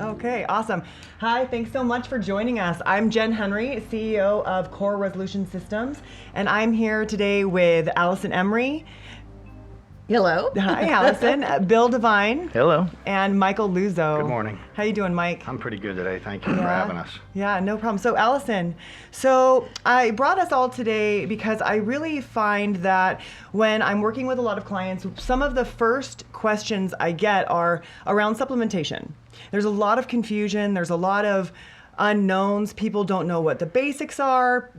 Okay, awesome. Hi, thanks so much for joining us. I'm Jen Henry, CEO of Core Resolution Systems, and I'm here today with Alison Emery. Hello. Hi, Alison. Bill Devine. Hello. And Michael Luzzo. Good morning. How you doing, Mike? I'm pretty good today. Thank you for having us. Yeah, no problem. So, Alison, I brought us all today because I really find that when I'm working with a lot of clients, some of the first questions I get are around supplementation. There's a lot of confusion. There's a lot of unknowns. People don't know what the basics are,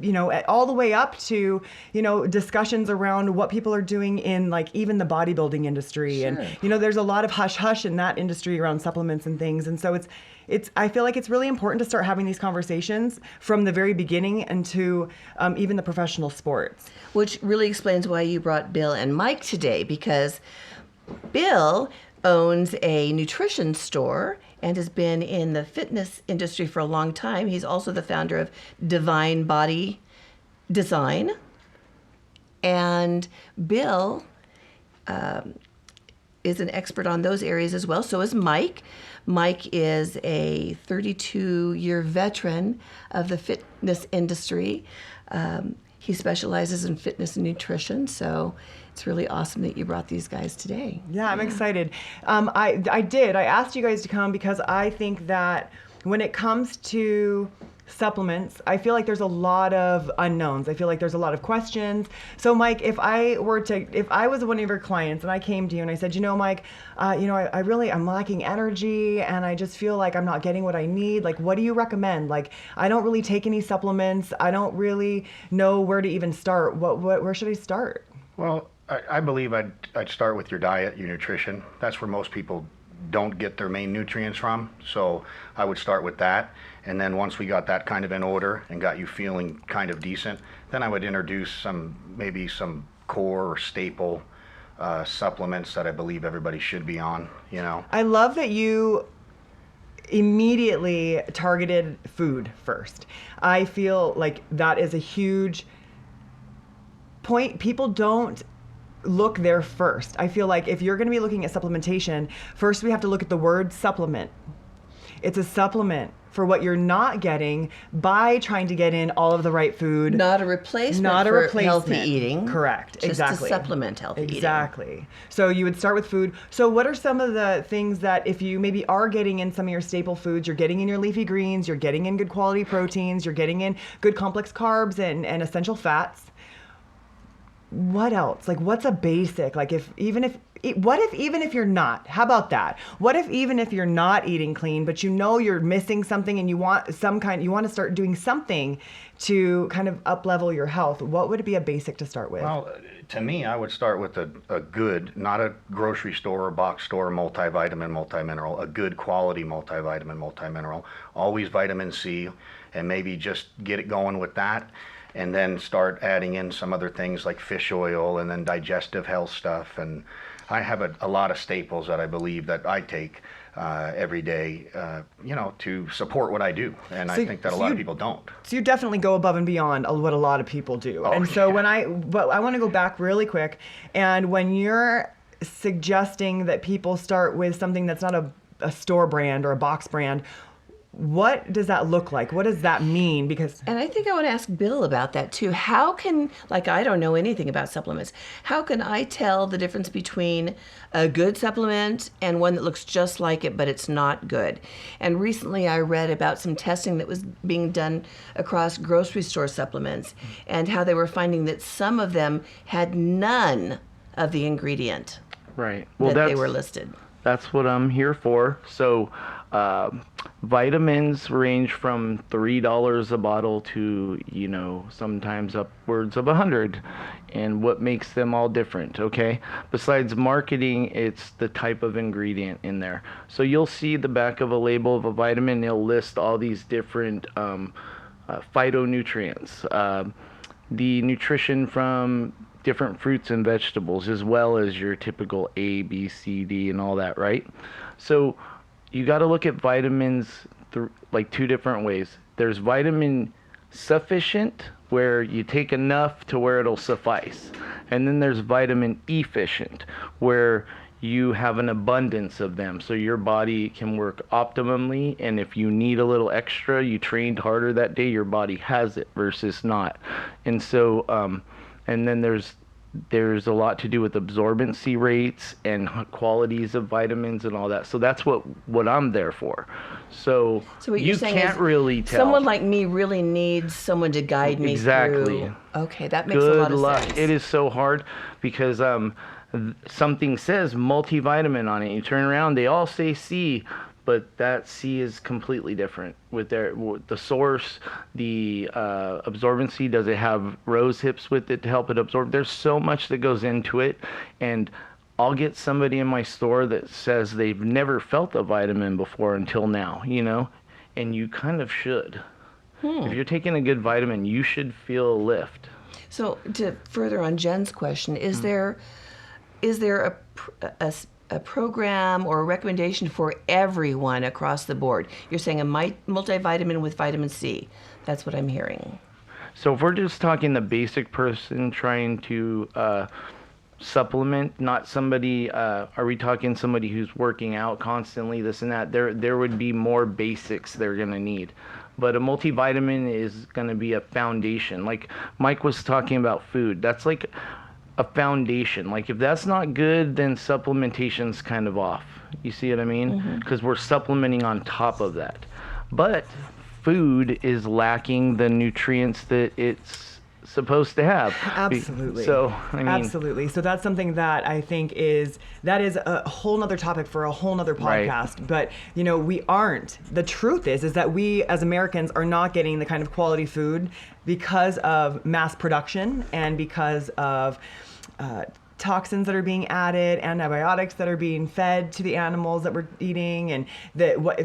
all the way up to, discussions around what people are doing in like even the bodybuilding industry. Sure. And, there's a lot of hush hush in that industry around supplements and things. And so I feel like it's really important to start having these conversations from the very beginning and to even the professional sports. Which really explains why you brought Bill and Mike today, because Bill owns a nutrition store and has been in the fitness industry for a long time. He's also the founder of Divine Body Design. And Bill is an expert on those areas as well. So is Mike. Mike is a 32-year veteran of the fitness industry. He specializes in fitness and nutrition, so it's really awesome that you brought these guys today. Yeah, I'm excited. I asked you guys to come because I think that when it comes to supplements, I feel like there's a lot of unknowns. I feel like there's a lot of questions. So Mike, if I was one of your clients and I came to you and I said, Mike, I'm lacking energy and I just feel like I'm not getting what I need. Like, what do you recommend? Like, I don't really take any supplements. I don't really know where to even start. Where should I start? Well, I believe I'd start with your diet, your nutrition. That's where most people don't get their main nutrients from. So I would start with that. And then once we got that kind of in order and got you feeling kind of decent, then I would introduce maybe some core or staple supplements that I believe everybody should be on, I love that you immediately targeted food first. I feel like that is a huge point. People don't look there first. I feel like if you're going to be looking at supplementation, first we have to look at the word supplement. It's a supplement for what you're not getting by trying to get in all of the right food. Not a replacement for healthy eating. Correct. Just exactly. to supplement healthy eating. Exactly. So you would start with food. So what are some of the things that if you maybe are getting in some of your staple foods, you're getting in your leafy greens, you're getting in good quality proteins, you're getting in good complex carbs and essential fats. What else? Like, what's a basic? Like, even if you're not, how about that? What if even if you're not eating clean, but you're missing something and you want to start doing something to kind of up level your health? What would it be a basic to start with? Well, to me, I would start with a good, not a grocery store or box store multivitamin, multimineral, a good quality multivitamin, multimineral, always vitamin C, and maybe just get it going with that. And then start adding in some other things like fish oil and then digestive health stuff. And I have a lot of staples that I believe that I take every day, to support what I do. And I think that a lot of people don't. So you definitely go above and beyond what a lot of people do. And so but I want to go back really quick. And when you're suggesting that people start with something that's not a store brand or a box brand, what does that look like? What does that mean? And I think I want to ask Bill about that too. How can, I don't know anything about supplements. How can I tell the difference between a good supplement and one that looks just like it, but it's not good? And recently I read about some testing that was being done across grocery store supplements and how they were finding that some of them had none of the ingredient Right. Well, that they were listed. That's what I'm here for. So vitamins range from $3 a bottle to, sometimes upwards of 100. And what makes them all different, okay? Besides marketing, it's the type of ingredient in there. So you'll see the back of a label of a vitamin, it'll list all these different phytonutrients, the nutrition from different fruits and vegetables, as well as your typical A, B, C, D, and all that, right? So you got to look at vitamins two different ways. There's vitamin sufficient, where you take enough to where it'll suffice. And then there's vitamin efficient, where you have an abundance of them, so your body can work optimally, and if you need a little extra, you trained harder that day, your body has it versus not. And so and then there's a lot to do with absorbency rates and qualities of vitamins and all that. So that's what I'm there for. So what you you're saying can't is really tell. someone like me really needs someone to guide me Exactly. through. Okay, that makes a Good lot of luck. sense. It is so hard because something says multivitamin on it. You turn around, they all say C, but that C is completely different with the source, the absorbency. Does it have rose hips with it to help it absorb? There's so much that goes into it, and I'll get somebody in my store that says they've never felt a vitamin before until now, and you kind of should. If you're taking a good vitamin, you should feel a lift. So to further on Jen's question, is there a program or a recommendation for everyone across the board? You're saying a multivitamin with vitamin C. That's what I'm hearing. So if we're just talking the basic person trying to supplement, not somebody, are we talking somebody who's working out constantly, this and that? There would be more basics they're going to need. But a multivitamin is going to be a foundation. Like Mike was talking about food. That's like a foundation. Like if that's not good, then supplementation's kind of off. You see what I mean? Because we're supplementing on top of that. But food is lacking the nutrients that it's supposed to have. Absolutely. So, I mean, absolutely. So that's something that I think is a whole nother topic for a whole nother podcast. Right. But, we aren't. The truth is that we as Americans are not getting the kind of quality food because of mass production and because of toxins that are being added, antibiotics that are being fed to the animals that we're eating, and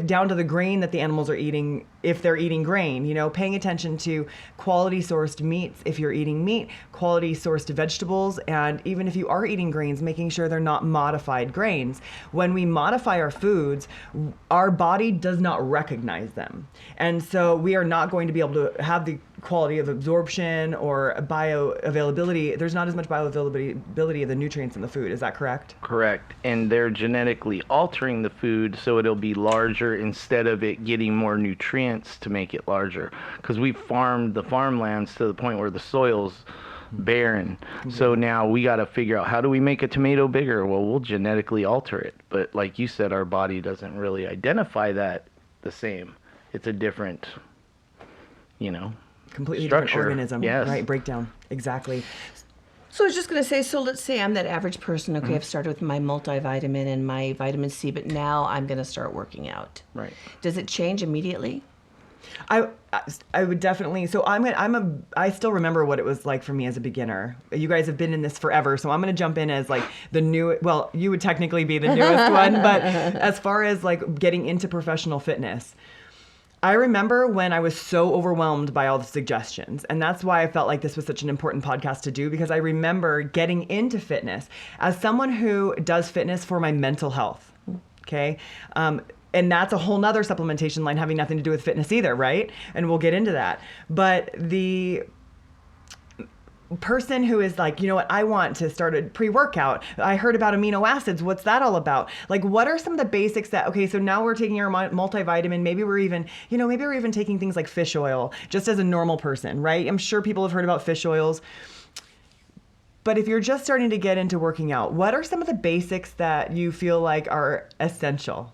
down to the grain that the animals are eating, if they're eating grain, paying attention to quality sourced meats if you're eating meat, quality sourced vegetables, and even if you are eating grains, making sure they're not modified grains. When we modify our foods, our body does not recognize them. And so we are not going to be able to have the quality of absorption or bioavailability. There's not as much bioavailability of the nutrients in the food. Is that correct? Correct. And they're genetically altering the food so it'll be larger instead of it getting more nutrients to make it larger. Because we farmed the farmlands to the point where the soil's barren. So now we got to figure out, how do we make a tomato bigger? Well, we'll genetically alter it. But like you said, our body doesn't really identify that the same. It's a different, Completely structure. different organism. Yes. Right, breakdown. Exactly. So I was just going to say, so let's say I'm that average person. Okay, I've started with my multivitamin and my vitamin C, but now I'm going to start working out. Right. Does it change immediately? I would definitely. So I still remember what it was like for me as a beginner. You guys have been in this forever, so I'm going to jump in as like the new. Well, you would technically be the newest one, but as far as like getting into professional fitness, I remember when I was so overwhelmed by all the suggestions, and that's why I felt like this was such an important podcast to do, because I remember getting into fitness as someone who does fitness for my mental health. Okay. And that's a whole nother supplementation line having nothing to do with fitness either, right? And we'll get into that. But the person who is like, I want to start a pre-workout. I heard about amino acids. What's that all about? Like, what are some of the basics that, okay, so now we're taking our multivitamin. Maybe we're even taking things like fish oil just as a normal person, right? I'm sure people have heard about fish oils. But if you're just starting to get into working out, what are some of the basics that you feel like are essential?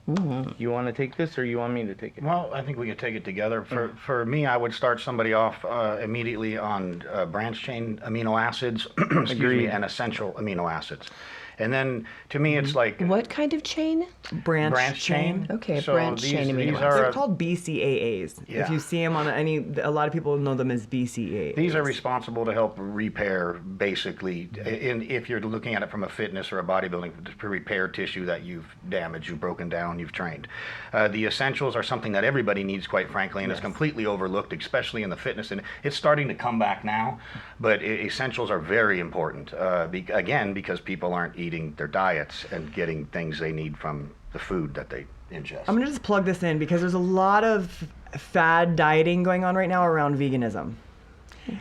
You want to take this, or you want me to take it? Well, I think we could take it together. For me, I would start somebody off immediately on branch chain amino acids, and essential amino acids. And then, to me, it's like... What kind of chain? Branch chain. Okay, So branch these- chain amino these acids. are- They're called BCAAs. Yeah. If you see them on a lot of people know them as BCAAs. These are responsible to help repair, basically, if you're looking at it from a fitness or a bodybuilding, to repair tissue that you've damaged, you've broken down, you've trained. The essentials are something that everybody needs, quite frankly, and is completely overlooked, especially in the fitness. And it's starting to come back now, but essentials are very important, again, because people aren't eating their diets and getting things they need from the food that they ingest. I'm going to just plug this in because there's a lot of fad dieting going on right now around veganism.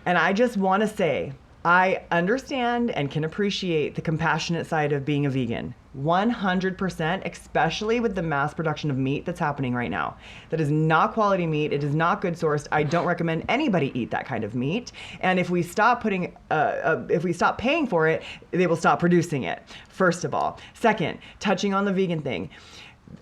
And I just want to say I understand and can appreciate the compassionate side of being a vegan. 100%, especially with the mass production of meat that's happening right now. That is not quality meat. It is not good sourced. I don't recommend anybody eat that kind of meat. And if we stop paying for it, they will stop producing it. First of all. Second, touching on the vegan thing,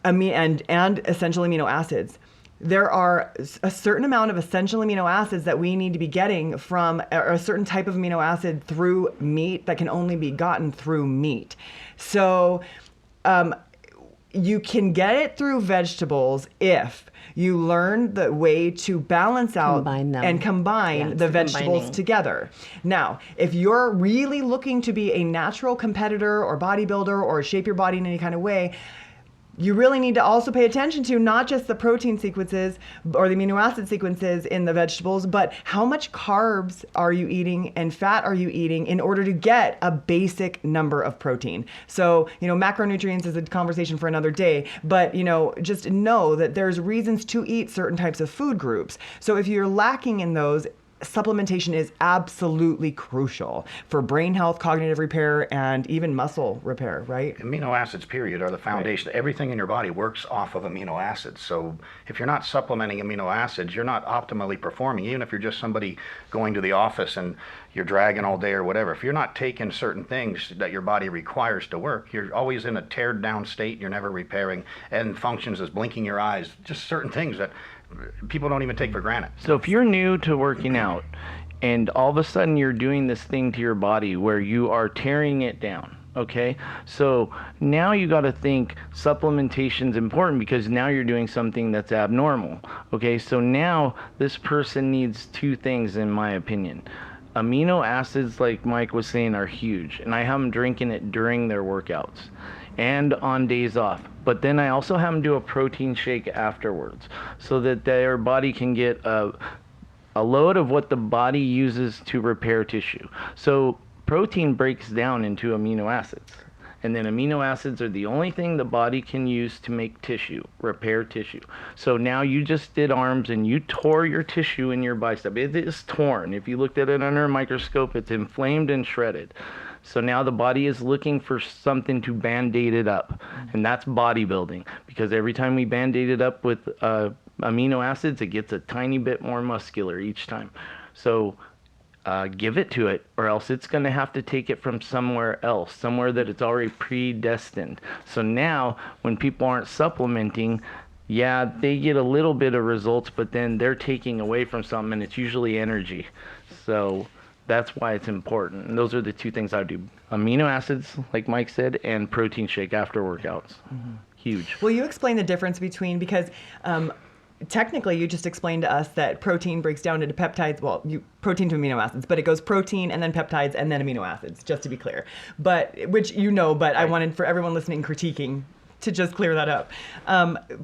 and essential amino acids. There are a certain amount of essential amino acids that we need to be getting from a certain type of amino acid through meat that can only be gotten through meat. So you can get it through vegetables if you learn the way to balance out Combine them. and combine Yeah, the so vegetables combining. together. Now, if you're really looking to be a natural competitor or bodybuilder or shape your body in any kind of way, you really need to also pay attention to not just the protein sequences or the amino acid sequences in the vegetables, but how much carbs are you eating and fat are you eating in order to get a basic number of protein. So, macronutrients is a conversation for another day, but, just know that there's reasons to eat certain types of food groups. So if you're lacking in those, supplementation is absolutely crucial for brain health, cognitive repair, and even muscle repair, right? Amino acids, period, are the foundation. Everything in your body works off of amino acids. So if you're not supplementing amino acids, you're not optimally performing, even if you're just somebody going to the office and you're dragging all day or whatever. If you're not taking certain things that your body requires to work, you're always in a teared down state, you're never repairing, and functions as blinking your eyes, just certain things that people don't even take for granted. So if you're new to working out and all of a sudden you're doing this thing to your body where you are tearing it down, okay? So now you got to think supplementation is important because now you're doing something that's abnormal, okay? So now this person needs two things in my opinion. Amino acids, like Mike was saying, are huge, and I have them drinking it during their workouts and on days off. But then I also have them do a protein shake afterwards so that their body can get a load of what the body uses to repair tissue. So protein breaks down into amino acids. And then amino acids are the only thing the body can use to make tissue, repair tissue. So now you just did arms and you tore your tissue in your bicep. It is torn. If you looked at it under a microscope, it's inflamed and shredded. So now the body is looking for something to band-aid it up. And that's bodybuilding. Because every time we band-aid it up with amino acids, it gets a tiny bit more muscular each time. So give it to it, or else it's going to have to take it from somewhere else, somewhere that it's already predestined. So now, when people aren't supplementing, yeah, they get a little bit of results, but then they're taking away from something, and it's usually energy. So that's why it's important. And those are the two things I do. Amino acids, like Mike said, and protein shake after workouts. Mm-hmm. Huge. Will you explain the difference between, because technically you just explained to us that protein breaks down into peptides, protein to amino acids, but it goes protein and then peptides and then amino acids, just to be clear. But, which but right. I wanted for everyone listening critiquing to just clear that up.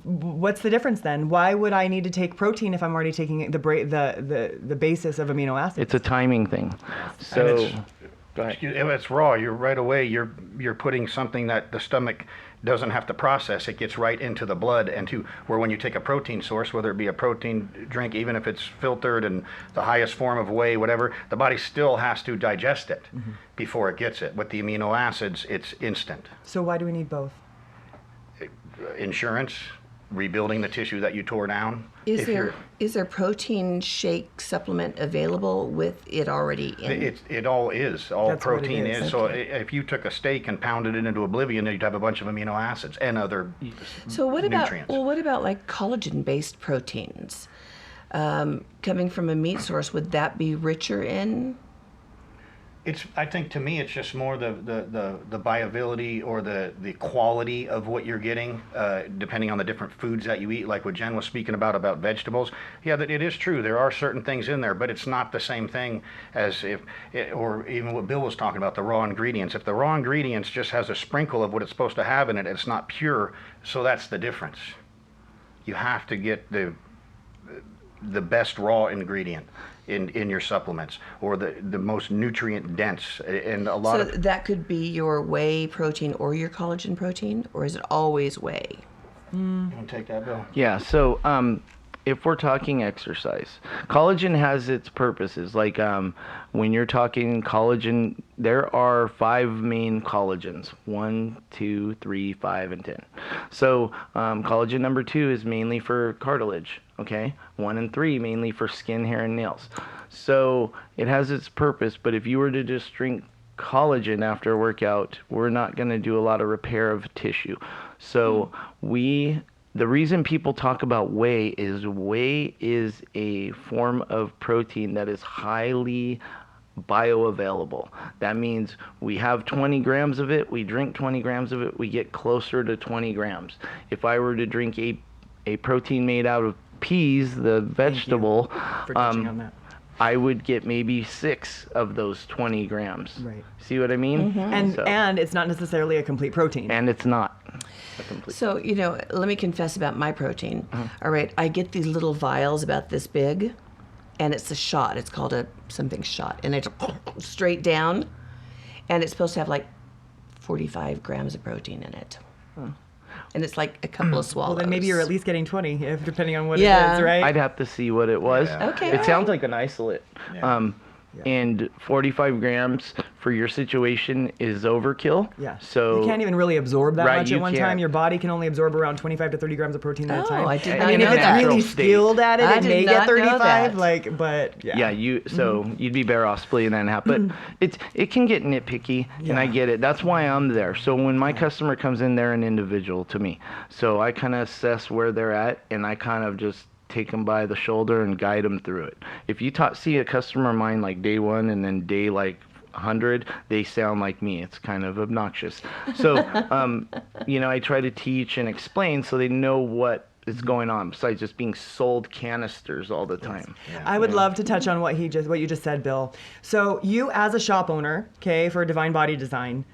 What's the difference then? Why would I need to take protein if I'm already taking the basis of amino acids? It's a timing thing. So if it's raw, you're right away, you're putting something that the stomach doesn't have to process. It gets right into the blood, and where when you take a protein source, whether it be a protein drink, even if it's filtered and the highest form of whey, whatever, the body still has to digest it before it gets it. With the amino acids, it's instant. So why do we need both? Insurance, rebuilding the tissue that you tore down. Is there protein shake supplement available with it already in? It all is. All That's protein what it is. is. So if you took a steak and pounded it into oblivion, then you'd have a bunch of amino acids and other So what nutrients. what about like collagen-based proteins? Coming from a meat source, would that be richer in? I think to me, it's just more the viability or the quality of what you're getting, depending on the different foods that you eat. Like what Jen was speaking about vegetables. Yeah, that it is true. There are certain things in there, but it's not the same thing as or even what Bill was talking about, the raw ingredients. If the raw ingredients just has a sprinkle of what it's supposed to have in it, it's not pure. So that's the difference. You have to get the best raw ingredient in your supplements, or the most nutrient dense, and a lot of that could be your whey protein or your collagen protein, or is it always whey? You want to take that, Bill? Yeah, so if we're talking exercise, collagen has its purposes. Like when you're talking collagen, there are 5 main collagens: 1, 2, 3, 5, and 10. So collagen number 2 is mainly for cartilage. Okay, 1 and 3 mainly for skin, hair, and nails. So it has its purpose. But if you were to just drink collagen after a workout, we're not going to do a lot of repair of tissue. So the reason people talk about whey is a form of protein that is highly bioavailable. That means we have 20 grams of it, we drink 20 grams of it, we get closer to 20 grams. If I were to drink a protein made out of peas, the vegetable, for touching on that. I would get maybe 6 of those 20 grams. Right. See what I mean? And it's not necessarily a complete protein. And it's not a complete. So, let me confess about my protein. All right, I get these little vials about this big, and it's a shot. It's called a something shot, and it's straight down, and it's supposed to have like 45 grams of protein in it. And it's like a couple of swallows. Well, then maybe you're at least getting 20, depending on what Yeah. it is, right? I'd have to see what it was. Yeah. Okay. It sounds like an isolate. And 45 grams for your situation is overkill. Yeah. So you can't even really absorb that Right, much you at one can't. time. Your body can only absorb around 25 to 30 grams of protein at a Oh, time. I did And not I mean, know if it's that. really Natural state. skilled at it, I it did may not get know 35. that. But yeah. Yeah, you'd be better off splitting that in half. But it can get nitpicky, and I get it. That's why I'm there. So when my customer comes in, they're an individual to me. So I kind of assess where they're at, and I kind of just take them by the shoulder and guide them through it. If you see a customer of mine like day 1 and then day like 100, they sound like me. It's kind of obnoxious. So, I try to teach and explain so they know what is going on besides just being sold canisters all the time. I would love to touch on what you just said, Bill. So you as a shop owner, okay, for Divine Body Design,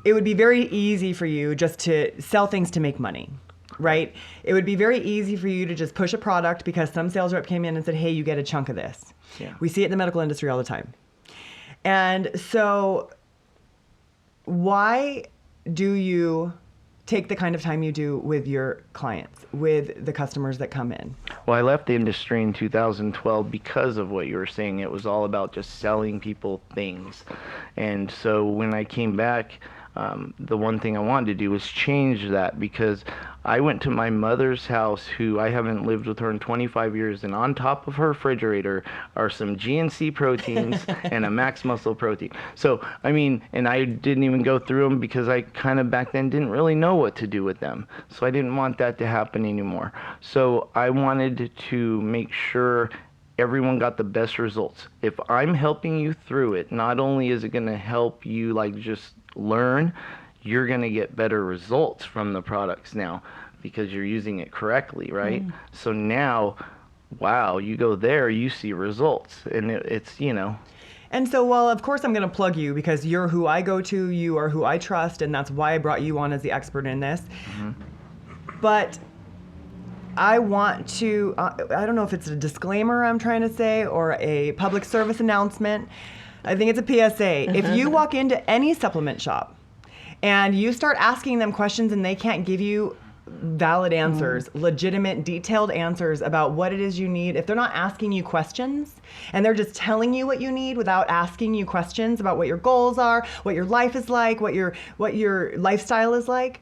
it would be very easy for you just to sell things to make money. Right? It would be very easy for you to just push a product because some sales rep came in and said, hey, you get a chunk of this. Yeah. We see it in the medical industry all the time. And so why do you take the kind of time you do with your clients, with the customers that come in? Well, I left the industry in 2012 because of what you were saying. It was all about just selling people things. And so when I came back, the one thing I wanted to do was change that, because I went to my mother's house, who I haven't lived with her in 25 years, and on top of her refrigerator are some GNC proteins and a Max Muscle protein. So, and I didn't even go through them because I kind of back then didn't really know what to do with them. So I didn't want that to happen anymore. So I wanted to make sure everyone got the best results. If I'm helping you through it, not only is it going to help you just learn, you're going to get better results from the products now because you're using it correctly, right? So now, wow, you go there, you see results, and it's. And so, well, of course I'm going to plug you because you're who I go to, you are who I trust, and that's why I brought you on as the expert in this. But I want to, I don't know if it's a disclaimer I'm trying to say or a public service announcement. I think it's a PSA. If you walk into any supplement shop and you start asking them questions and they can't give you valid answers, legitimate, detailed answers about what it is you need, if they're not asking you questions and they're just telling you what you need without asking you questions about what your goals are, what your life is like, what your lifestyle is like,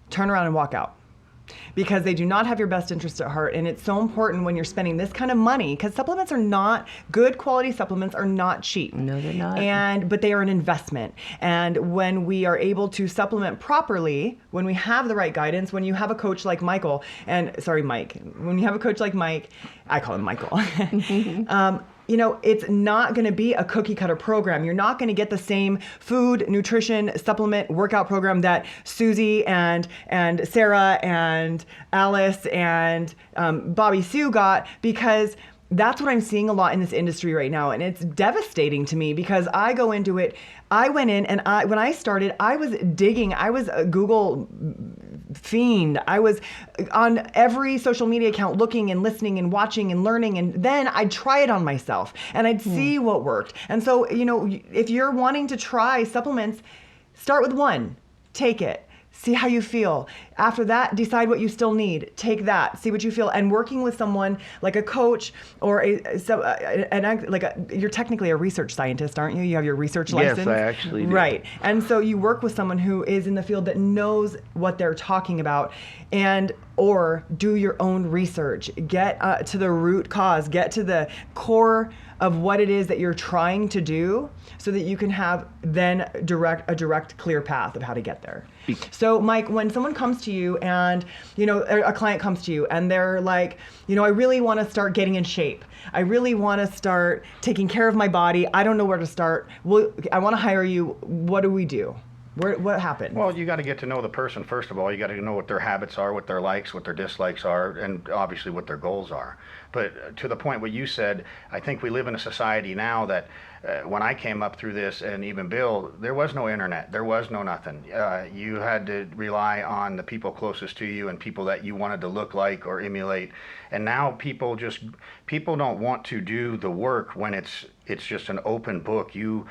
turn around and walk out. Because they do not have your best interest at heart. And it's so important when you're spending this kind of money, because supplements are not, good quality supplements are not cheap. No, they're not. But they are an investment. And when we are able to supplement properly, when we have the right guidance, when you have a coach like Mike, when you have a coach like Mike, I call him Michael, it's not going to be a cookie cutter program. You're not going to get the same food, nutrition, supplement, workout program that Susie and Sarah and Alice and Bobby Sue got, because that's what I'm seeing a lot in this industry right now. And it's devastating to me because I go into it. I went in and when I started, I was digging. I was a Google fiend. I was on every social media account looking and listening and watching and learning. And then I'd try it on myself and I'd see what worked. And so, if you're wanting to try supplements, start with one, take it. See how you feel. After that, decide what you still need. Take that. See what you feel. And working with someone like a coach or you're technically a research scientist, aren't you? You have your research Yes, license. I actually do. Right. And so you work with someone who is in the field that knows what they're talking about, or do your own research. Get to the root cause. Get to the core of what it is that you're trying to do, so that you can have then a direct, clear path of how to get there. So, Mike, when someone comes to you and, a client comes to you and they're like, I really want to start getting in shape. I really want to start taking care of my body. I don't know where to start. Well, I want to hire you. What do we do? What happened? Well, you got to get to know the person, first of all. You got to know what their habits are, what their likes, what their dislikes are, and obviously what their goals are. But to the point what you said, I think we live in a society now that when I came up through this, and even Bill, there was no internet. There was no nothing. You had to rely on the people closest to you and people that you wanted to look like or emulate. And now people don't want to do the work when it's just an open book. You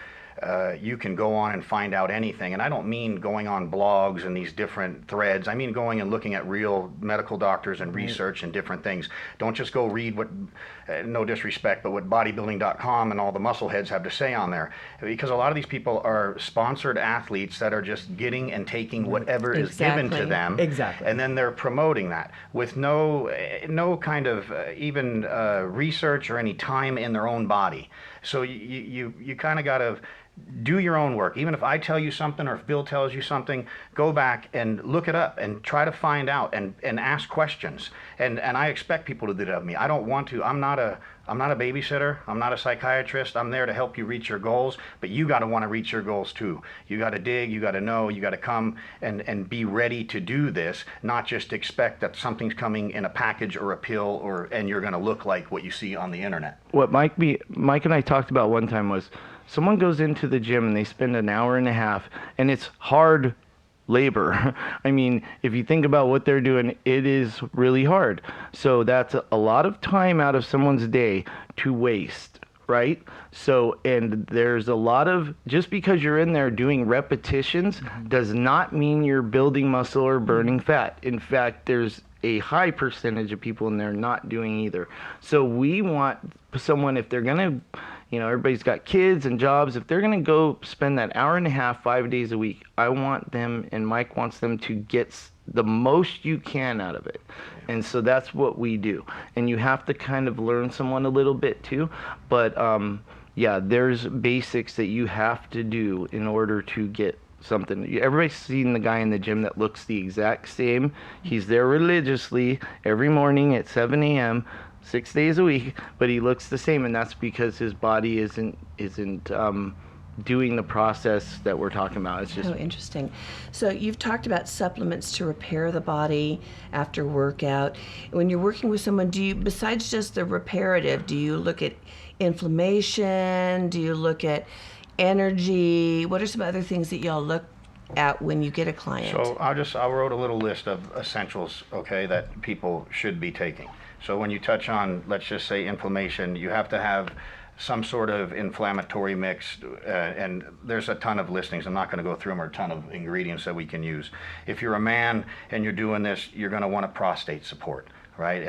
can go on and find out anything. And I don't mean going on blogs and these different threads. I mean going and looking at real medical doctors and research and different things. Don't just go read what, no disrespect, but what bodybuilding.com and all the muscle heads have to say on there. Because a lot of these people are sponsored athletes that are just getting and taking whatever is given to them. Exactly. And then they're promoting that with no kind of even research or any time in their own body. So you kind of got to do your own work. Even if I tell you something or if Bill tells you something, go back and look it up and try to find out and ask questions. And I expect people to do that of me. I don't want to. I'm not a babysitter. I'm not a psychiatrist. I'm there to help you reach your goals, but you got to want to reach your goals too. You got to dig, you got to know, you got to come and be ready to do this, not just expect that something's coming in a package or a pill and you're going to look like what you see on the internet. What Mike and I talked about one time was someone goes into the gym and they spend an hour and a half, and it's hard labor. I mean, if you think about what they're doing, it is really hard. So that's a lot of time out of someone's day to waste, right? So, and there's a lot of, just because you're in there doing repetitions does not mean you're building muscle or burning fat. In fact, there's a high percentage of people in there not doing either. So we want someone, if they're going to, everybody's got kids and jobs. If they're going to go spend that hour and a half, 5 days a week, I want them, and Mike wants them to get the most you can out of it. And so that's what we do. And you have to kind of learn someone a little bit too. But there's basics that you have to do in order to get something. Everybody's seen the guy in the gym that looks the exact same. He's there religiously every morning at 7 a.m., 6 days a week, but he looks the same, and that's because his body isn't doing the process that we're talking about. It's just interesting. So you've talked about supplements to repair the body after workout. When you're working with someone, do you, besides just the reparative, do you look at inflammation? Do you look at energy? What are some other things that y'all look at when you get a client? So I wrote a little list of essentials, okay, that people should be taking. So when you touch on, let's just say, inflammation, you have to have some sort of inflammatory mix, and there's a ton of listings. I'm not going to go through them, or a ton of ingredients that we can use. If you're a man and you're doing this, you're going to want a prostate support, right?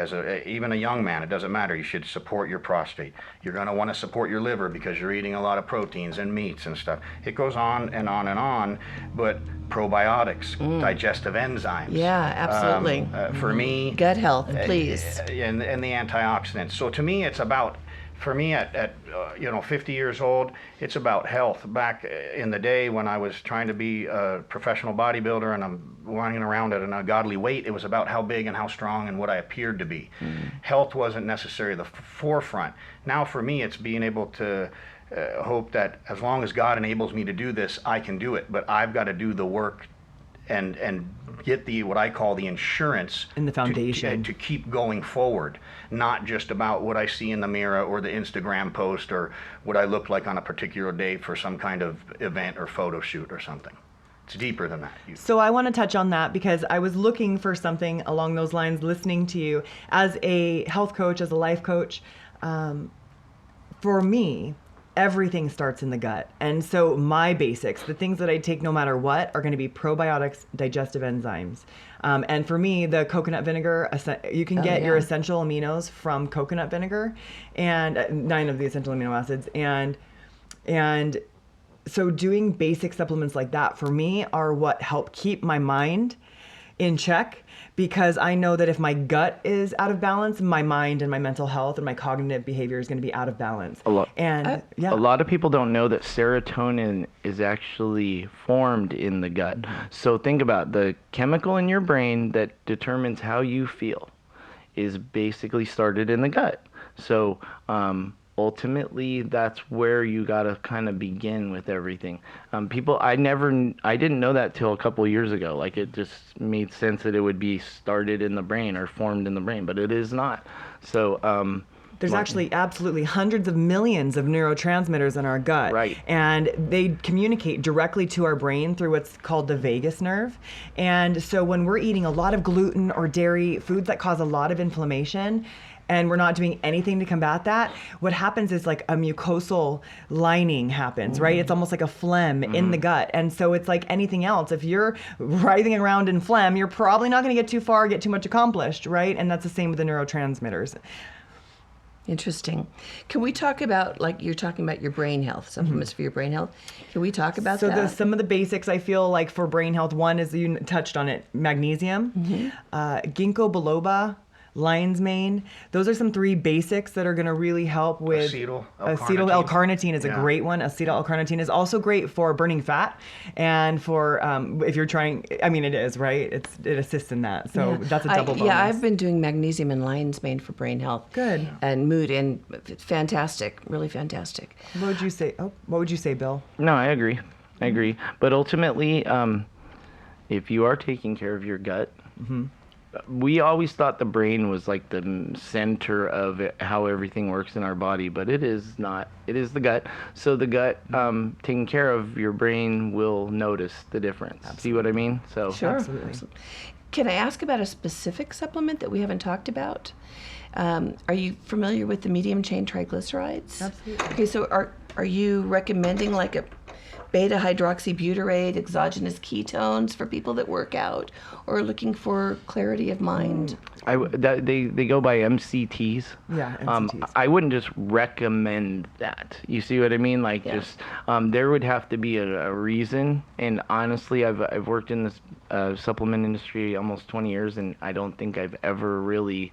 Even a young man, it doesn't matter. You should support your prostate. You're going to want to support your liver because you're eating a lot of proteins and meats and stuff. It goes on and on and on, but probiotics, digestive enzymes. Yeah, absolutely. For me, gut health, please. And the antioxidants. So to me, it's about, for me at 50 years old, it's about health. Back in the day when I was trying to be a professional bodybuilder and I'm running around at an ungodly weight, it was about how big and how strong and what I appeared to be. Health wasn't necessarily the forefront. Now for me, it's being able to hope that as long as God enables me to do this, I can do it. But I've got to do the work and get what I call the insurance in the foundation to keep going forward, not just about what I see in the mirror or the Instagram post or what I look like on a particular day for some kind of event or photo shoot or something. It's deeper than that. So I want to touch on that because I was looking for something along those lines, listening to you as a health coach, as a life coach. For me, everything starts in the gut. And so my basics, the things that I take no matter what, are going to be probiotics, digestive enzymes. And for me, the coconut vinegar, you can get your essential aminos from coconut vinegar, and 9 of the essential amino acids. And so doing basic supplements like that for me are what help keep my mind in check, because I know that if my gut is out of balance, my mind and my mental health and my cognitive behavior is going to be out of balance. A lot of people don't know that serotonin is actually formed in the gut. So think about the chemical in your brain that determines how you feel is basically started in the gut. So ultimately, that's where you got to kind of begin with everything. I didn't know that till a couple of years ago. Like, it just made sense that it would be started in the brain or formed in the brain, but it is not. So there's actually absolutely hundreds of millions of neurotransmitters in our gut. Right. And they communicate directly to our brain through what's called the vagus nerve. And so when we're eating a lot of gluten or dairy, foods that cause a lot of inflammation, and we're not doing anything to combat that, what happens is like a mucosal lining happens, right? It's almost like a phlegm in the gut. And so it's like anything else. If you're writhing around in phlegm, you're probably not going to get too far, get too much accomplished, right? And that's the same with the neurotransmitters. Interesting. Can we talk about, like you're talking about your brain health, supplements for your brain health? Can we talk about that? So some of the basics I feel like for brain health, one is, you touched on it, magnesium, ginkgo biloba, lion's mane. Those are some 3 basics that are going to really help with Acetyl L-carnitine is a great one. Acetyl L-carnitine is also great for burning fat, and for if you're trying, I mean, it is, right? It assists in that. So that's a double bonus. Yeah, I've been doing magnesium and lion's mane for brain health. Good. And mood, and fantastic, really fantastic. What would you say? What would you say, Bill? No, I agree. But ultimately, if you are taking care of your gut, we always thought the brain was like the center of how everything works in our body, but it is not. It is the gut. So the gut, taking care of your brain will notice the difference. Absolutely. See what I mean? So Sure. Absolutely. Can I ask about a specific supplement that we haven't talked about? Are you familiar with the medium chain triglycerides? Absolutely. Okay, so are you recommending like a beta hydroxybutyrate, exogenous ketones for people that work out or are looking for clarity of mind? They go by MCTs. Yeah, MCTs. I wouldn't just recommend that. You see what I mean? Like, just there would have to be a reason. And honestly, I've worked in this supplement industry almost 20 years, and I don't think I've ever really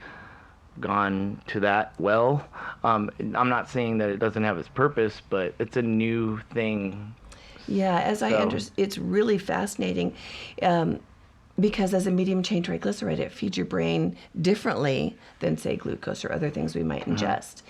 gone to that well. I'm not saying that it doesn't have its purpose, but it's a new thing. Yeah, as I understand, it's really fascinating because as a medium chain triglyceride, it feeds your brain differently than, say, glucose or other things we might ingest.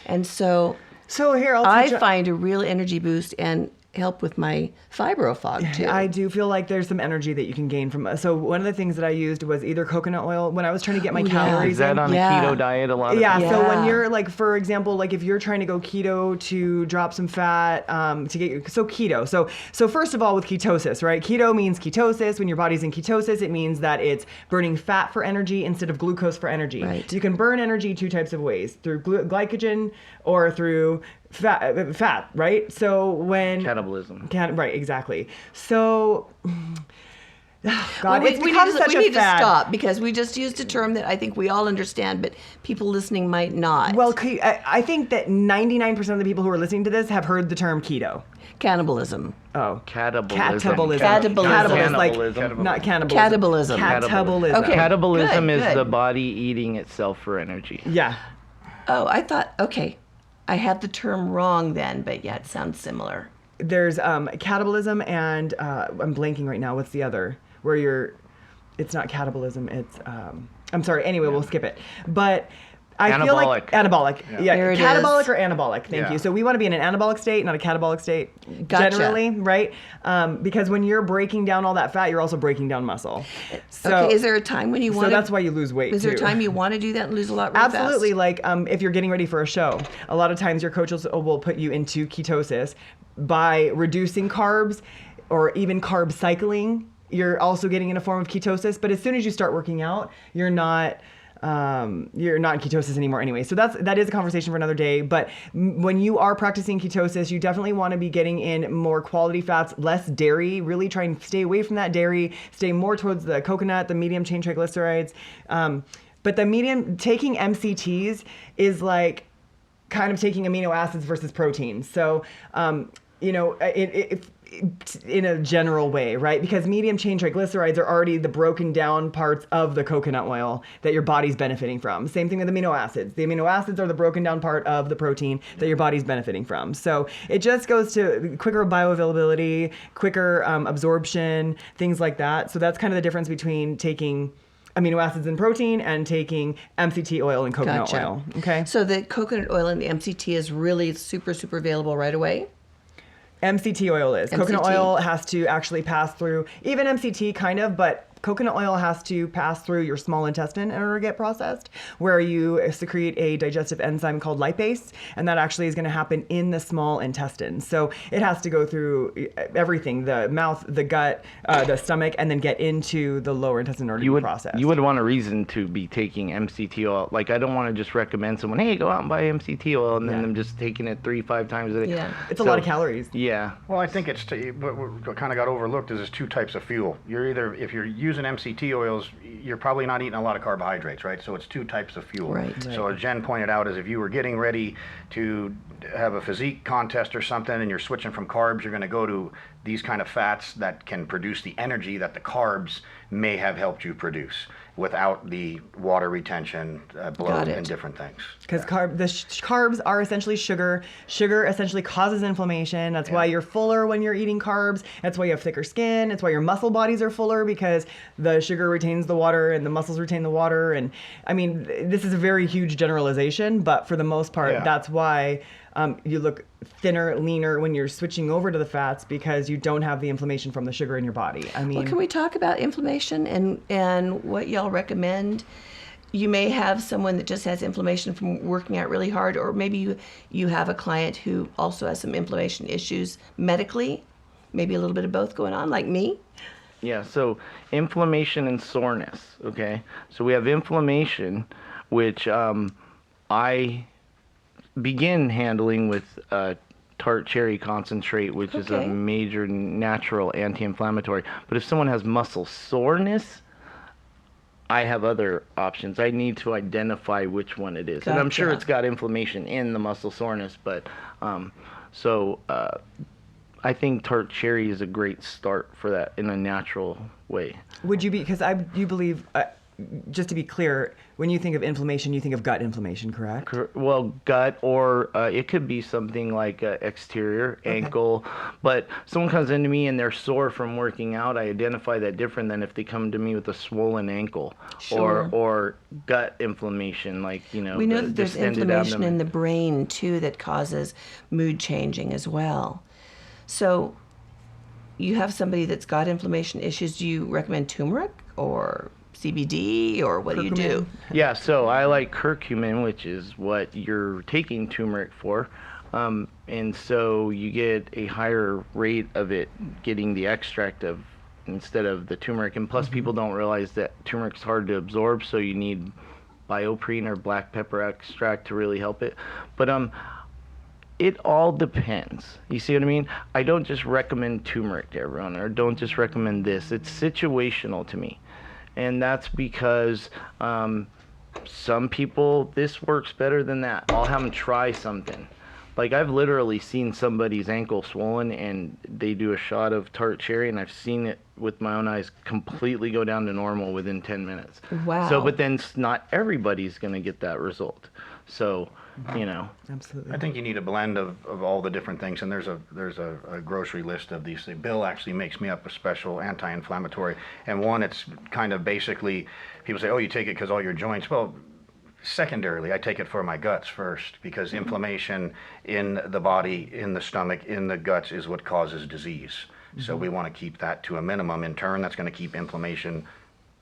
And so here, I find a real energy boost and help with my fibrofog too. I do feel like there's some energy that you can gain from. So one of the things that I used was either coconut oil when I was trying to get my calories. Is that on a keto diet a lot of Yeah, people? so when you're like, for example, like if you're trying to go keto to drop some fat, to get keto. So first of all, with ketosis, right? Keto means ketosis. When your body's in ketosis, it means that it's burning fat for energy instead of glucose for energy. Right. You can burn energy 2 types of ways: through glycogen or through fat, right? So when Catabolism. Right, exactly. So, God, we it's become such we a need fad. to stop because we just used a term that I think we all understand, but people listening might not. Well, I think that 99% of the people who are listening to this have heard the term keto. Cannibalism. Oh. Catabolism. Like, not cannibalism. Catabolism. Catabolism. Okay. Catabolism Good, is good. the body eating itself for energy. Yeah. Oh, I thought, okay. I had the term wrong then, but yeah, it sounds similar. There's catabolism and I'm blanking right now. What's the other? It's not catabolism. It's I'm sorry. Anyway, we'll skip it. But I feel like anabolic. Yeah, There it catabolic is. or anabolic. Thank you. So we want to be in an anabolic state, not a catabolic state. Gotcha. Generally, right? Because when you're breaking down all that fat, you're also breaking down muscle. So, Okay, is there a time when you want So that's why you lose weight. Is there a too. time you want to do that and lose a lot really Absolutely. fast? Like if you're getting ready for a show, a lot of times your coach will put you into ketosis by reducing carbs or even carb cycling. You're also getting in a form of ketosis. But as soon as you start working out, you're not you're not in ketosis anymore anyway. So that is a conversation for another day. But when you are practicing ketosis, you definitely want to be getting in more quality fats, less dairy, really try and stay away from that dairy, stay more towards the coconut, the medium chain triglycerides. But taking MCTs is like kind of taking amino acids versus proteins. So, in a general way, right? Because medium chain triglycerides are already the broken down parts of the coconut oil that your body's benefiting from. Same thing with amino acids. The amino acids are the broken down part of the protein that your body's benefiting from. So it just goes to quicker bioavailability, quicker absorption, things like that. So that's kind of the difference between taking amino acids and protein and taking MCT oil and coconut oil. Okay. So the coconut oil and the MCT is really super, super available right away? MCT oil is. Coconut oil has to actually pass through, even MCT kind of, but coconut oil has to pass through your small intestine in order to get processed, where you secrete a digestive enzyme called lipase, and that actually is going to happen in the small intestine. So it has to go through everything, the mouth, the gut, the stomach, and then get into the lower intestine in order to be processed. You would want a reason to be taking MCT oil. Like, I don't want to just recommend someone, hey, go out and buy MCT oil, and then them just taking it 3-5 times a day. Yeah. It's a lot of calories. Yeah. Well, I think what kind of got overlooked is there's two types of fuel. If you're using MCT oils, you're probably not eating a lot of carbohydrates, right? So it's two types of fuel. Right. So as Jen pointed out, is if you were getting ready to have a physique contest or something and you're switching from carbs, you're going to go to these kind of fats that can produce the energy that the carbs may have helped you produce without the water retention, bloat, and different things. Because carbs are essentially sugar. Sugar essentially causes inflammation. That's why you're fuller when you're eating carbs. That's why you have thicker skin. It's why your muscle bodies are fuller, because the sugar retains the water and the muscles retain the water. And I mean, this is a very huge generalization, but for the most part, that's why you look thinner, leaner when you're switching over to the fats, because you don't have the inflammation from the sugar in your body. I mean, well, can we talk about inflammation and what y'all recommend? You may have someone that just has inflammation from working out really hard, or maybe you have a client who also has some inflammation issues medically, maybe a little bit of both going on, like me. Yeah, so inflammation and soreness, okay? So we have inflammation, which I begin handling with tart cherry concentrate, which is a major natural anti-inflammatory. But if someone has muscle soreness, I have other options. I need to identify which one it is. Gotcha. And I'm sure it's got inflammation in the muscle soreness, but I think tart cherry is a great start for that in a natural way. Would you be, because you believe, just to be clear, when you think of inflammation, you think of gut inflammation, correct? Well, gut, or it could be something like exterior, ankle. But someone comes into me and they're sore from working out, I identify that different than if they come to me with a swollen ankle. Sure. Or gut inflammation, like, We know that there's distended inflammation abdomen. in the brain, too, that causes mood changing as well. So you have somebody that's got inflammation issues. Do you recommend turmeric or CBD, or what do you do? Yeah, so I like curcumin, which is what you're taking turmeric for. And so you get a higher rate of it getting the extract of instead of the turmeric. And plus people don't realize that turmeric's hard to absorb, so you need bioprine or black pepper extract to really help it. But it all depends. You see what I mean? I don't just recommend turmeric to everyone, or don't just recommend this. It's situational to me. And that's because some people, this works better than that. I'll have them try something. Like, I've literally seen somebody's ankle swollen and they do a shot of tart cherry, and I've seen it with my own eyes completely go down to normal within 10 minutes. Wow. So, but then not everybody's going to get that result. So, you know. Absolutely. I think you need a blend of all the different things, and there's a grocery list of these things. Bill actually makes me up a special anti-inflammatory, and one, it's kind of basically, people say, oh, you take it because all your joints. Well, secondarily, I take it for my guts first, because inflammation in the body, in the stomach, in the guts is what causes disease. So we want to keep that to a minimum. In turn, that's going to keep inflammation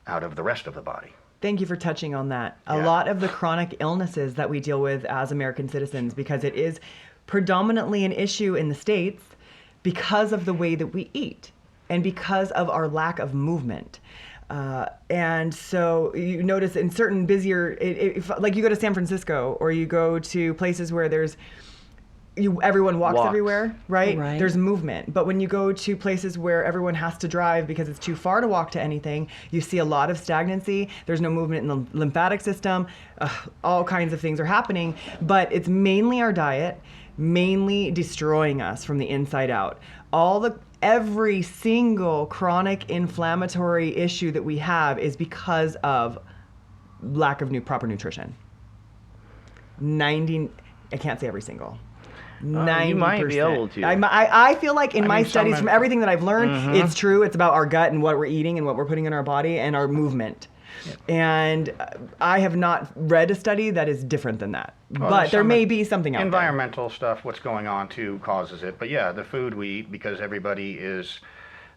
out of the rest of the body. Thank you for touching on that. A lot of the chronic illnesses that we deal with as American citizens, because it is predominantly an issue in the States because of the way that we eat and because of our lack of movement. And so you notice in certain busier, like you go to San Francisco or you go to places where everyone walks everywhere, right? Right. There's movement. But when you go to places where everyone has to drive because it's too far to walk to anything, you see a lot of stagnancy. There's no movement in the lymphatic system. All kinds of things are happening. But it's mainly our diet, mainly destroying us from the inside out. Every single chronic inflammatory issue that we have is because of lack of proper nutrition. I can't say every single. 90%. You might be able to. I feel like in my studies, some from everything that I've learned, it's true. It's about our gut and what we're eating and what we're putting in our body and our movement. Yep. And I have not read a study that is different than that. But there may be something out there. Environmental stuff, what's going on too, causes it. But yeah, the food we eat, because everybody is,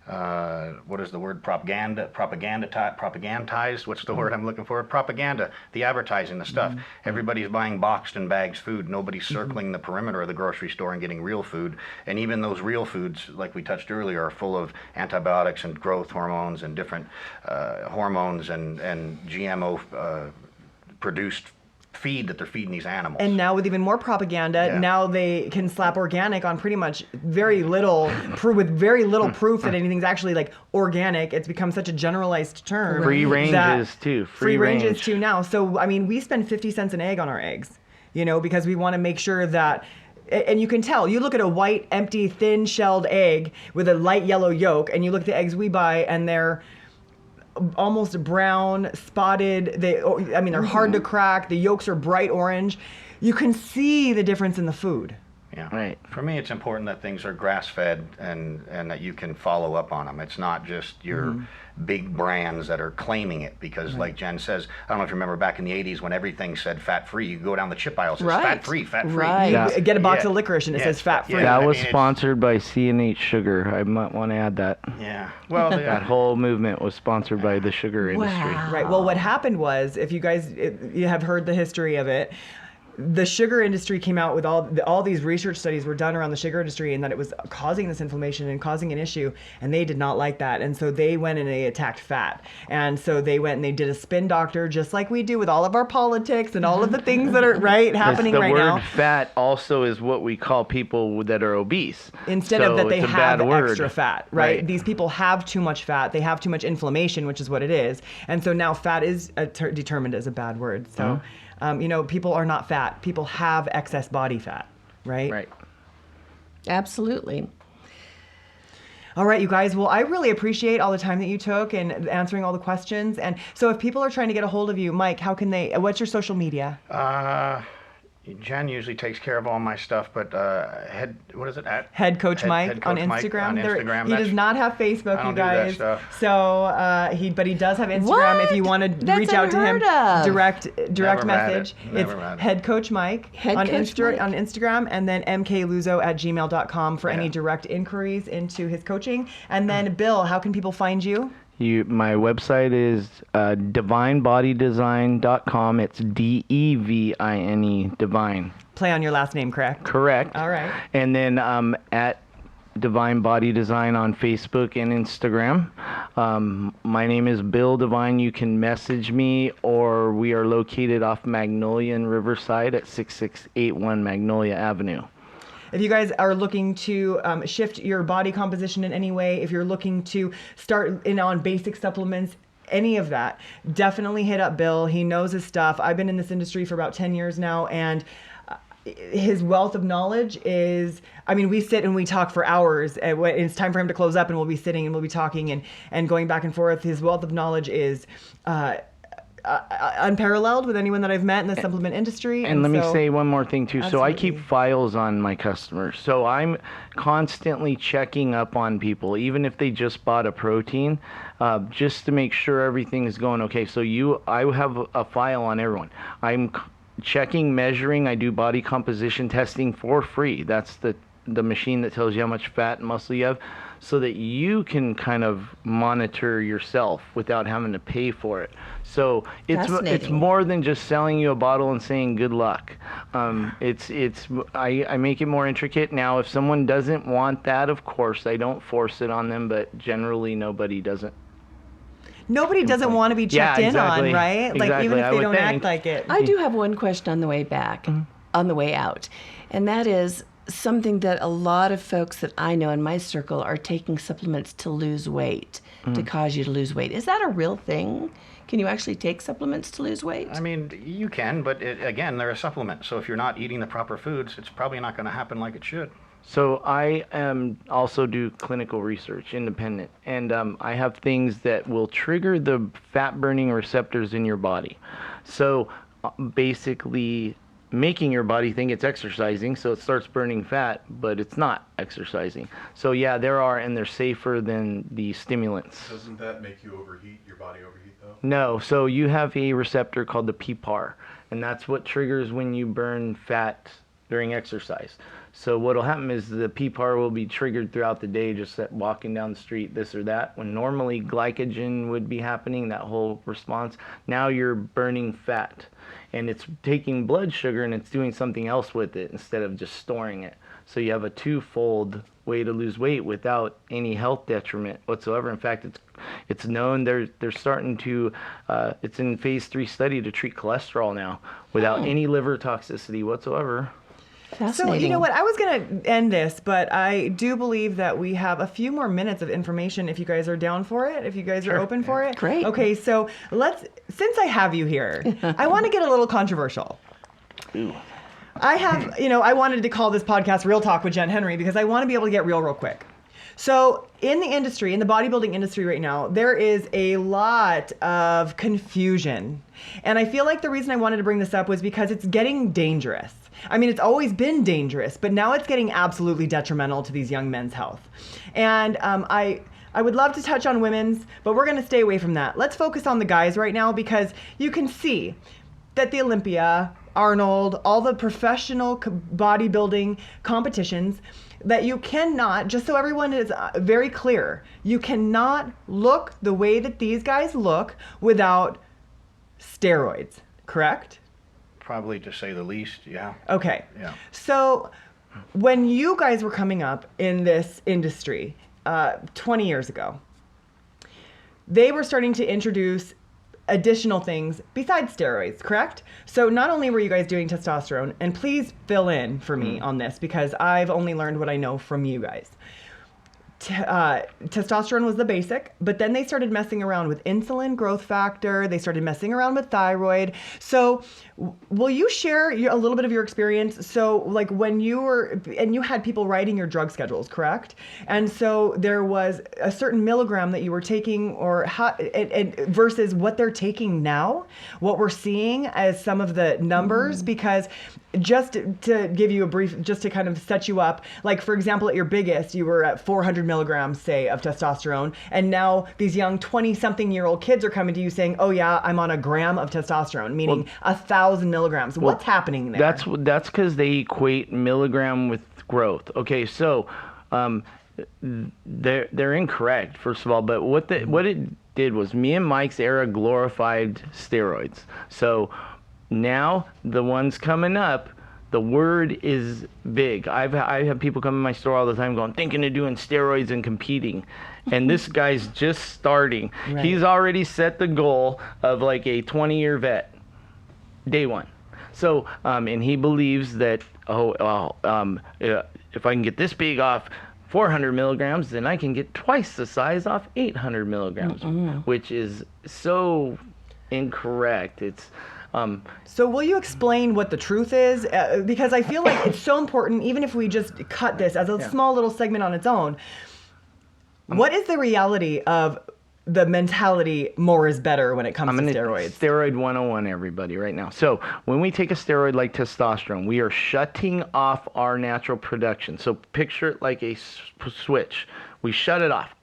what is the word? Propagandized. What's the word I'm looking for? Propaganda. The advertising, the stuff. Everybody's buying boxed and bagged food. Nobody's circling the perimeter of the grocery store and getting real food. And even those real foods, like we touched earlier, are full of antibiotics and growth hormones and different hormones and GMO produced feed that they're feeding these animals. And now with even more propaganda, now they can slap organic on pretty much very little, with very little proof that anything's actually like organic. It's become such a generalized term. Free ranges too. Free ranges too now. So, I mean, we spend 50 cents an egg on our eggs, because we want to make sure that, and you can tell, you look at a white, empty, thin-shelled egg with a light yellow yolk, and you look at the eggs we buy, and they're almost brown, spotted. They're hard to crack. The yolks are bright orange. You can see the difference in the food. Yeah. Right. For me, it's important that things are grass-fed and that you can follow up on them. It's not just your big brands that are claiming it, because like Jen says, I don't know if you remember back in the 80s when everything said fat-free, you go down the chip aisle, it says fat-free, fat-free. Right. You get a box of licorice and it says fat-free. That was sponsored by C&H Sugar. I might want to add that. Yeah. Well, that whole movement was sponsored by the sugar industry. Right. Well, what happened was, if you guys you have heard the history of it, the sugar industry came out with all these research studies were done around the sugar industry, and that it was causing this inflammation and causing an issue, and they did not like that, and so they went and they attacked fat, and so they went and they did a spin doctor, just like we do with all of our politics and all of the things that are happening right now. The word fat also is what we call people that are obese. Instead of that they have extra fat, right? These people have too much fat, they have too much inflammation, which is what it is, and so now fat is determined as a bad word. So. People are not fat. People have excess body fat, right? Right. Absolutely. All right, you guys. Well, I really appreciate all the time that you took and answering all the questions. And so if people are trying to get a hold of you, Mike, what's your social media? Jen usually takes care of all my stuff, but Head Coach Mike on Instagram. He does not have Facebook, you guys. Do that stuff. So he does have Instagram. If you want to reach out to him, direct message. It's Head Coach Mike on Instagram, and then mkluzzo@gmail.com for any direct inquiries into his coaching. And then Bill, how can people find you? My website is divinebodydesign.com. It's DEVINE, Divine. Play on your last name, correct? Correct. All right. And then at Divine Body Design on Facebook and Instagram. My name is Bill Devine. You can message me, or we are located off Magnolia and Riverside at 6681 Magnolia Avenue. If you guys are looking to shift your body composition in any way, if you're looking to start in on basic supplements, any of that, definitely hit up Bill. He knows his stuff. I've been in this industry for about 10 years now, and his wealth of knowledge is, we sit and we talk for hours. And when it's time for him to close up, and we'll be sitting and we'll be talking and going back and forth. His wealth of knowledge is unparalleled with anyone that I've met in the supplement industry. And let me say one more thing too. Absolutely. So I keep files on my customers. So I'm constantly checking up on people, even if they just bought a protein, just to make sure everything is going okay. So I have a file on everyone. I'm checking, measuring. I do body composition testing for free. That's the machine that tells you how much fat and muscle you have, so that you can kind of monitor yourself without having to pay for it. So it's more than just selling you a bottle and saying good luck. I make it more intricate. Now, if someone doesn't want that, of course, I don't force it on them, but generally nobody doesn't. nobody doesn't want to be checked in exactly. on, right? Like, Exactly, even if I they would don't act think. like it. I do have one question on the way back, on the way out. And that is something that a lot of folks that I know in my circle are taking supplements to lose weight, to cause you to lose weight. Is that a real thing? Can you actually take supplements to lose weight? I mean, you can, but again, they're a supplement. So if you're not eating the proper foods, it's probably not going to happen like it should. So I also do clinical research, independent, and I have things that will trigger the fat-burning receptors in your body. So basically making your body think it's exercising, so it starts burning fat, but it's not exercising. So yeah, there are, and they're safer than the stimulants. Doesn't that make you overheat, your body overheat though? No, so you have a receptor called the PPAR, and that's what triggers when you burn fat during exercise. So what'll happen is the PPAR will be triggered throughout the day, just at walking down the street, this or that. When normally glycogen would be happening, that whole response, now you're burning fat. And it's taking blood sugar and it's doing something else with it instead of just storing it. So you have a twofold way to lose weight without any health detriment whatsoever. In fact, it's known they're starting to, it's in phase 3 study to treat cholesterol now without any liver toxicity whatsoever. So, you know what? I was going to end this, but I do believe that we have a few more minutes of information if you guys are down for it, if you guys are open for it. Great. Okay, so since I have you here, I want to get a little controversial. Ooh. I have, I wanted to call this podcast Real Talk with Jen Henry because I want to be able to get real quick. So in the industry, in the bodybuilding industry right now, there is a lot of confusion. And I feel like the reason I wanted to bring this up was because it's getting dangerous. I mean, it's always been dangerous, but now it's getting absolutely detrimental to these young men's health. And I would love to touch on women's, but we're going to stay away from that. Let's focus on the guys right now because you can see that the Olympia, Arnold, all the professional bodybuilding competitions, that you cannot, just so everyone is very clear, you cannot look the way that these guys look without steroids, correct? Probably, to say the least, yeah. Okay. Yeah. So when you guys were coming up in this industry 20 years ago, they were starting to introduce additional things besides steroids, correct? So not only were you guys doing testosterone, and please fill in for me on this because I've only learned what I know from you guys. Testosterone was the basic, but then they started messing around with insulin, growth factor. They started messing around with thyroid. So will you share a little bit of your experience? So like when you were, and you had people writing your drug schedules, correct? And so there was a certain milligram that you were taking or and versus what they're taking now, what we're seeing as some of the numbers, because just to give you a brief, just to kind of set you up, like for example, at your biggest, you were at 400 milligrams, say, of testosterone. And now these young 20-something-year-old kids are coming to you saying, oh yeah, I'm on a gram of testosterone, meaning 1,000 milligrams. What's happening there? That's because they equate milligram with growth. Okay, so they're incorrect, first of all. But what it did was me and Mike's era glorified steroids. So now the ones coming up, the word is big. I have people come in my store all the time going, thinking of doing steroids and competing. And this guy's just starting. Right. He's already set the goal of like a 20-year vet, day one. So, and he believes that, if I can get this big off 400 milligrams, then I can get twice the size off 800 milligrams, which is so incorrect. It's... So will you explain what the truth is? Because I feel like it's so important, even if we just cut this as a small little segment on its own. What is the reality of the mentality more is better when it comes to steroids? Steroid 101, everybody, right now. So when we take a steroid like testosterone, we are shutting off our natural production. So picture it like a switch. We shut it off,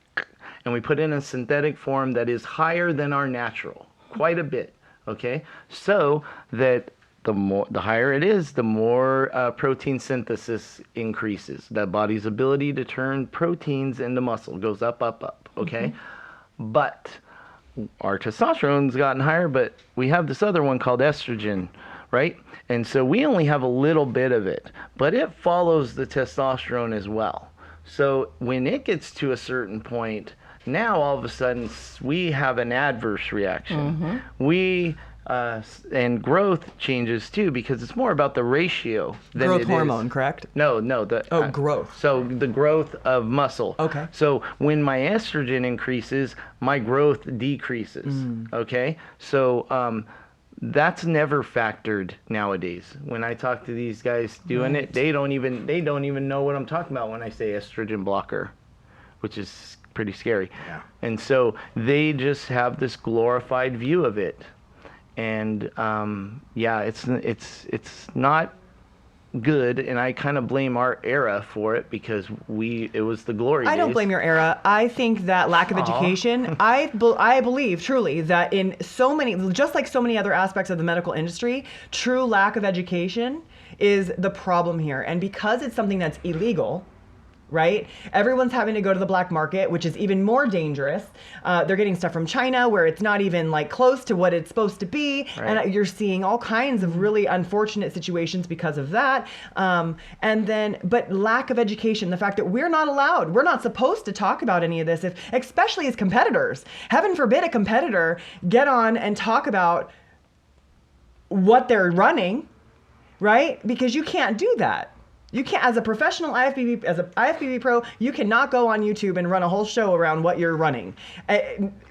and we put in a synthetic form that is higher than our natural, quite a bit. Okay, so that the higher it is, the more protein synthesis increases. That body's ability to turn proteins into muscle goes up, up, up. Okay, but our testosterone's gotten higher, but we have this other one called estrogen, right? And so we only have a little bit of it, but it follows the testosterone as well. So when it gets to a certain point, Now all of a sudden we have an adverse reaction. We and growth changes too, because it's more about the ratio than Growth it hormone, is. correct? No, Growth. So the growth of muscle. Okay. So when my estrogen increases, my growth decreases. Okay. So that's never factored nowadays. When I talk to these guys doing it, they don't even know what I'm talking about when I say estrogen blocker, which is pretty scary. Yeah. And so they just have this glorified view of it. And it's not good, and I kind of blame our era for it, because it was the glory days. I don't blame your era. I think that lack of education, I believe truly that in so many, just like so many other aspects of the medical industry, true lack of education is the problem here. And because it's something that's illegal, right? Everyone's having to go to the black market, which is even more dangerous. They're getting stuff from China where it's not even like close to what it's supposed to be. Right. And you're seeing all kinds of really unfortunate situations because of that. But lack of education, the fact that we're not allowed, we're not supposed to talk about any of this, especially as competitors. Heaven forbid a competitor get on and talk about what they're running, right? Because you can't do that. You can't, as a professional IFBB pro, you cannot go on YouTube and run a whole show around what you're running,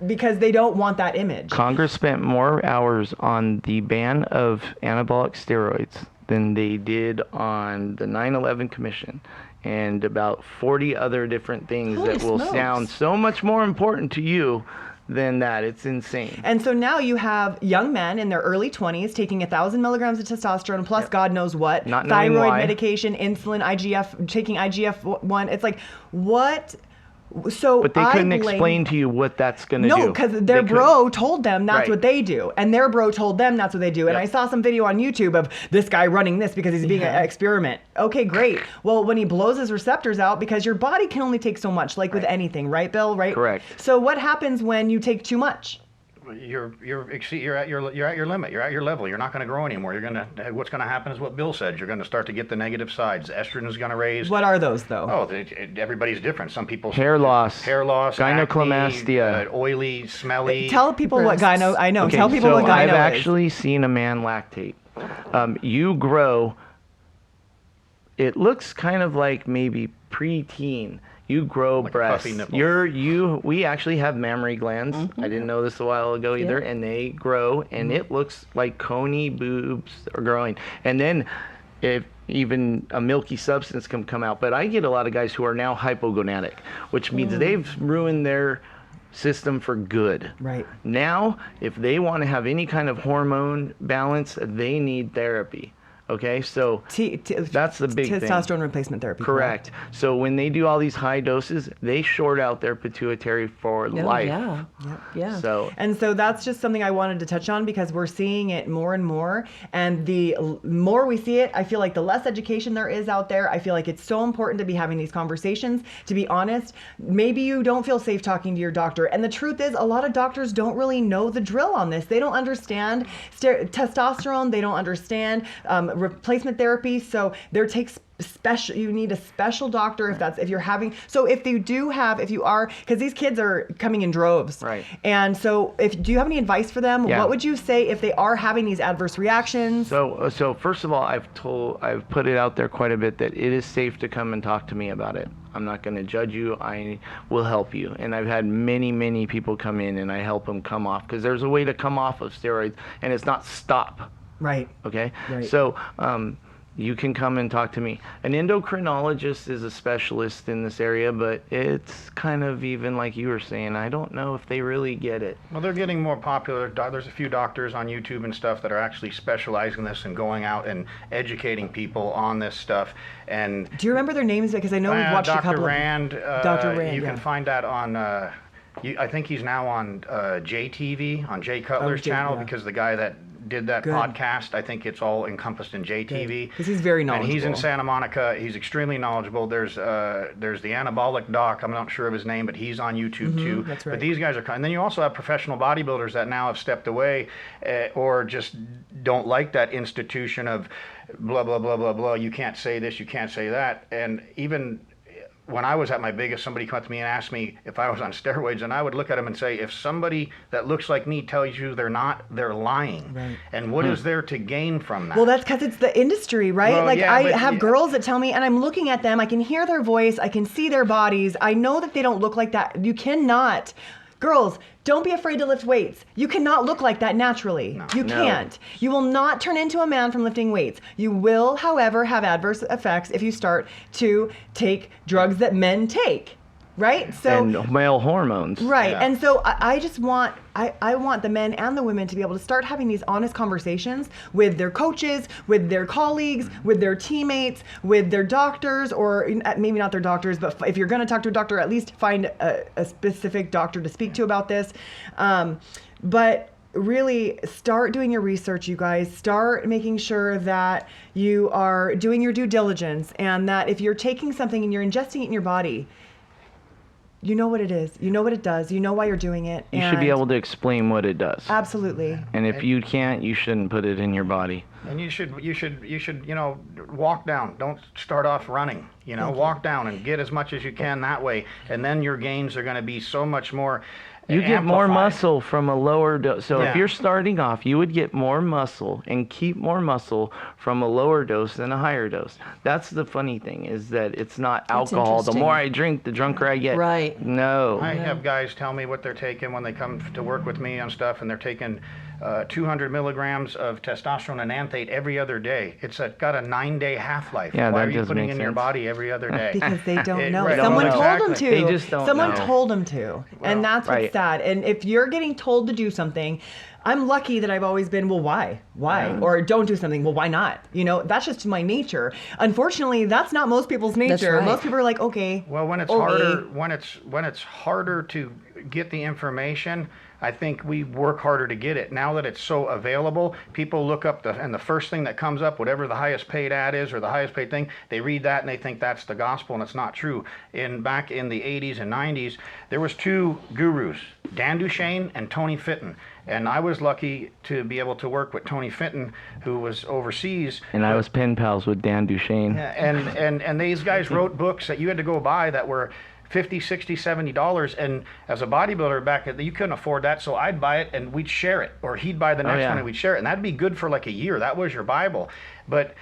because they don't want that image. Congress spent more hours on the ban of anabolic steroids than they did on the 9/11 Commission and about 40 other different things Holy that will smokes. sound so much more important to you than that. It's insane. And so now you have young men in their early 20s taking 1,000 milligrams of testosterone plus God knows what, Not knowing thyroid why. medication, insulin, IGF, taking IGF-1. It's like, what? So But they I couldn't blame- explain to you what that's going to do. No, because their They couldn't. bro told them that's Right. what they do. And their bro told them that's what they do. And Yep. I saw some video on YouTube of this guy running this because he's being an experiment. Okay, great. Well, when he blows his receptors out, because your body can only take so much, like with anything, right, Bill? Right? Correct. So what happens when you take too much? You're at your limit. You're at your level. You're not going to grow anymore. What's going to happen is what Bill said. You're going to start to get the negative sides. Estrogen is going to raise. What are those, though? Everybody's different. Some people Hair loss, gynecomastia, acne, oily, smelly. Tell people what Breasts. gyno. I know. Okay, Tell people so what gyno I've is. actually seen a man lactate. You grow. It looks kind of like maybe preteen. You grow Like a breasts. puffy nipple. We actually have mammary glands. I didn't know this a while ago either, Yeah. and they grow, and it looks like coney boobs are growing. And then, if even a milky substance can come out. But I get a lot of guys who are now hypogonadic, which means they've ruined their system for good. Right. Now, if they want to have any kind of hormone balance, they need therapy. Okay, so that's the big thing. Testosterone replacement therapy. Correct. So when they do all these high doses, they short out their pituitary for life. Yeah. Yeah. So And so that's just something I wanted to touch on, because we're seeing it more and more. And the more we see it, I feel like the less education there is out there. I feel like it's so important to be having these conversations. To be honest, maybe you don't feel safe talking to your doctor. And the truth is, a lot of doctors don't really know the drill on this. They don't understand testosterone. They don't understand replacement therapy. So there takes you need a special doctor if you are, because these kids are coming in droves. Right. And so do you have any advice for them? Yeah. What would you say if they are having these adverse reactions? So first of all, I've put it out there quite a bit that it is safe to come and talk to me about it. I'm not going to judge you. I will help you. And I've had many people come in and I help them come off, because there's a way to come off of steroids, and it's not stop. Right. Okay. Right. So you can come and talk to me. An endocrinologist is a specialist in this area, but it's kind of, even like you were saying, I don't know if they really get it. Well, they're getting more popular. There's a few doctors on YouTube and stuff that are actually specializing in this and going out and educating people on this stuff. And Do you remember their names? Because I know we've watched a couple Dr. Rand, Dr. Rand, you yeah. can find that on, I think he's now on JTV, on Jay Cutler's channel, yeah. because the guy that did that Good. podcast, I think it's all encompassed in JTV. Because he's very knowledgeable. And he's in Santa Monica. He's extremely knowledgeable. There's the anabolic doc. I'm not sure of his name, but he's on YouTube too. That's right. But these guys are, and then you also have professional bodybuilders that now have stepped away, or just don't like that institution of blah blah blah blah blah. You can't say this, you can't say that, and even when I was at my biggest, somebody come up to me and asked me if I was on steroids, and I would look at them and say, if somebody that looks like me tells you they're not, they're lying. Right. And what is there to gain from that? Well, that's because it's the industry, right? Well, like yeah, I but have yeah. girls that tell me, and I'm looking at them, I can hear their voice, I can see their bodies, I know that they don't look like that. You cannot. Girls, don't be afraid to lift weights. You cannot look like that naturally. You can't. You will not turn into a man from lifting weights. You will, however, have adverse effects if you start to take drugs that men take. Right? So and male hormones. right. Yeah. And so I just want I want the men and the women to be able to start having these honest conversations with their coaches, with their colleagues, with their teammates, with their doctors, or maybe not their doctors, but if you're going to talk to a doctor, at least find a specific doctor to speak to about this. But really start doing your research, you guys. Start making sure that you are doing your due diligence, and that if you're taking something and you're ingesting it in your body, you know what it is. You know what it does. You know why you're doing it. You should be able to explain what it does. Absolutely. And if you can't, you shouldn't put it in your body. And you should, walk down. Don't start off running. Walk down and get as much as you can that way, and then your gains are going to be so much more. You get more amplified. muscle from a lower dose. So Yeah. if you're starting off, you would get more muscle and keep more muscle from a lower dose than a higher dose. That's the funny thing, is that it's not alcohol. The interesting. more I drink, the drunker I get. Right. No. I have guys tell me what they're taking when they come to work with me on stuff, and they're taking 200 milligrams of testosterone and anthate every other day. It's got a 9-day half-life. Yeah, Why that are you doesn't putting make in your sense. body every other day? Because they don't know. Right. Someone Don't told know. them to. They just don't Someone know. told them to. And that's what's Right. sad. And if you're getting told to do something, I'm lucky that I've always been, well, why? Why? Or don't do something. Well, why not? That's just my nature. Unfortunately, that's not most people's nature. right. Most people are like, okay. Well, when it's okay. harder to get the information, I think we work harder to get it. Now that it's so available, people look up and the first thing that comes up, whatever the highest paid ad is or the highest paid thing, they read that and they think that's the gospel, and it's not true. Back in the 80s and 90s, there was 2 gurus, Dan Duchesne and Tony Fitton. And I was lucky to be able to work with Tony Fitton, who was overseas. And I was pen pals with Dan Duchesne. And these guys wrote books that you had to go buy that were $50, $60, $70, and as a bodybuilder back then, you couldn't afford that, so I'd buy it and we'd share it, or he'd buy the next one and we'd share it, and that'd be good for like a year. That was your Bible. But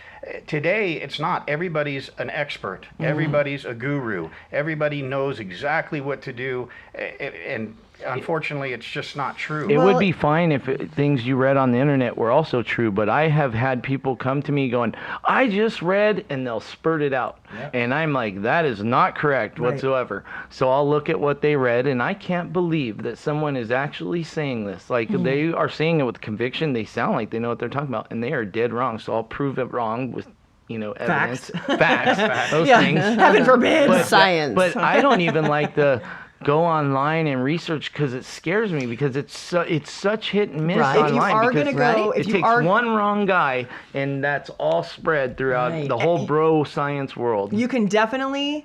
today, it's not. Everybody's an expert. Everybody's a guru. Everybody knows exactly what to do, and unfortunately, it's just not true. It would be fine if things you read on the internet were also true, but I have had people come to me going, I just read, and they'll spurt it out. Yep. And I'm like, that is not correct whatsoever. So I'll look at what they read, and I can't believe that someone is actually saying this. Like, they are saying it with conviction. They sound like they know what they're talking about, and they are dead wrong. So I'll prove it wrong with evidence. Facts. Those things. Heaven forbid. But, Science. But I don't even like the go online and research, because it scares me, because it's such hit and miss Right. online. If you are because going to go, it if you takes are, one wrong guy, and that's all spread throughout Right. the whole bro science world. you can definitely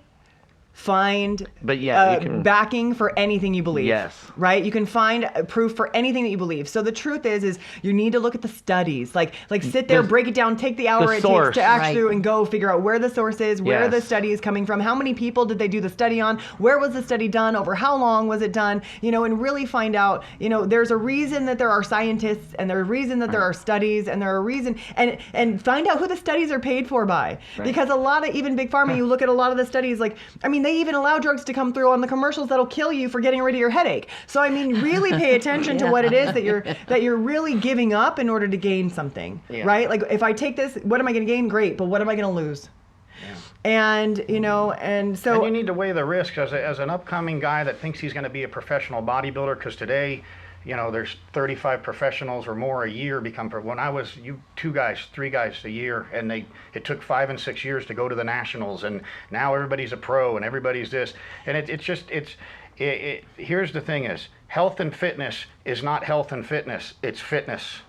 find But yeah, you can- backing for anything you believe. Yes. Right? You can find proof for anything that you believe. So the truth is you need to look at the studies. Like sit there, break it down, take the hour it source. takes to actually Right. and go figure out where the source is, where the Yes. study is coming from, how many people did they do the study on, where was the study done, over how long was it done, and really find out, there's a reason that there are scientists, and there's a reason that there are studies, and there are a reason, and find out who the studies are paid for by. Because a lot of, even Big Pharma, you look at a lot of the studies, they even allow drugs to come through on the commercials that'll kill you for getting rid of your headache. So really pay attention to what it is that you're really giving up in order to gain something, right? Like if I take this, what am I going to gain? Great, but what am I going to lose? And and so And you need to weigh the risks as an upcoming guy that thinks he's going to be a professional bodybuilder, because today, there's 35 professionals or more a year when I was 3 guys a year, and it took 5 and 6 years to go to the nationals, and now everybody's a pro and everybody's this, and here's the thing is, health and fitness is not health and fitness, it's fitness.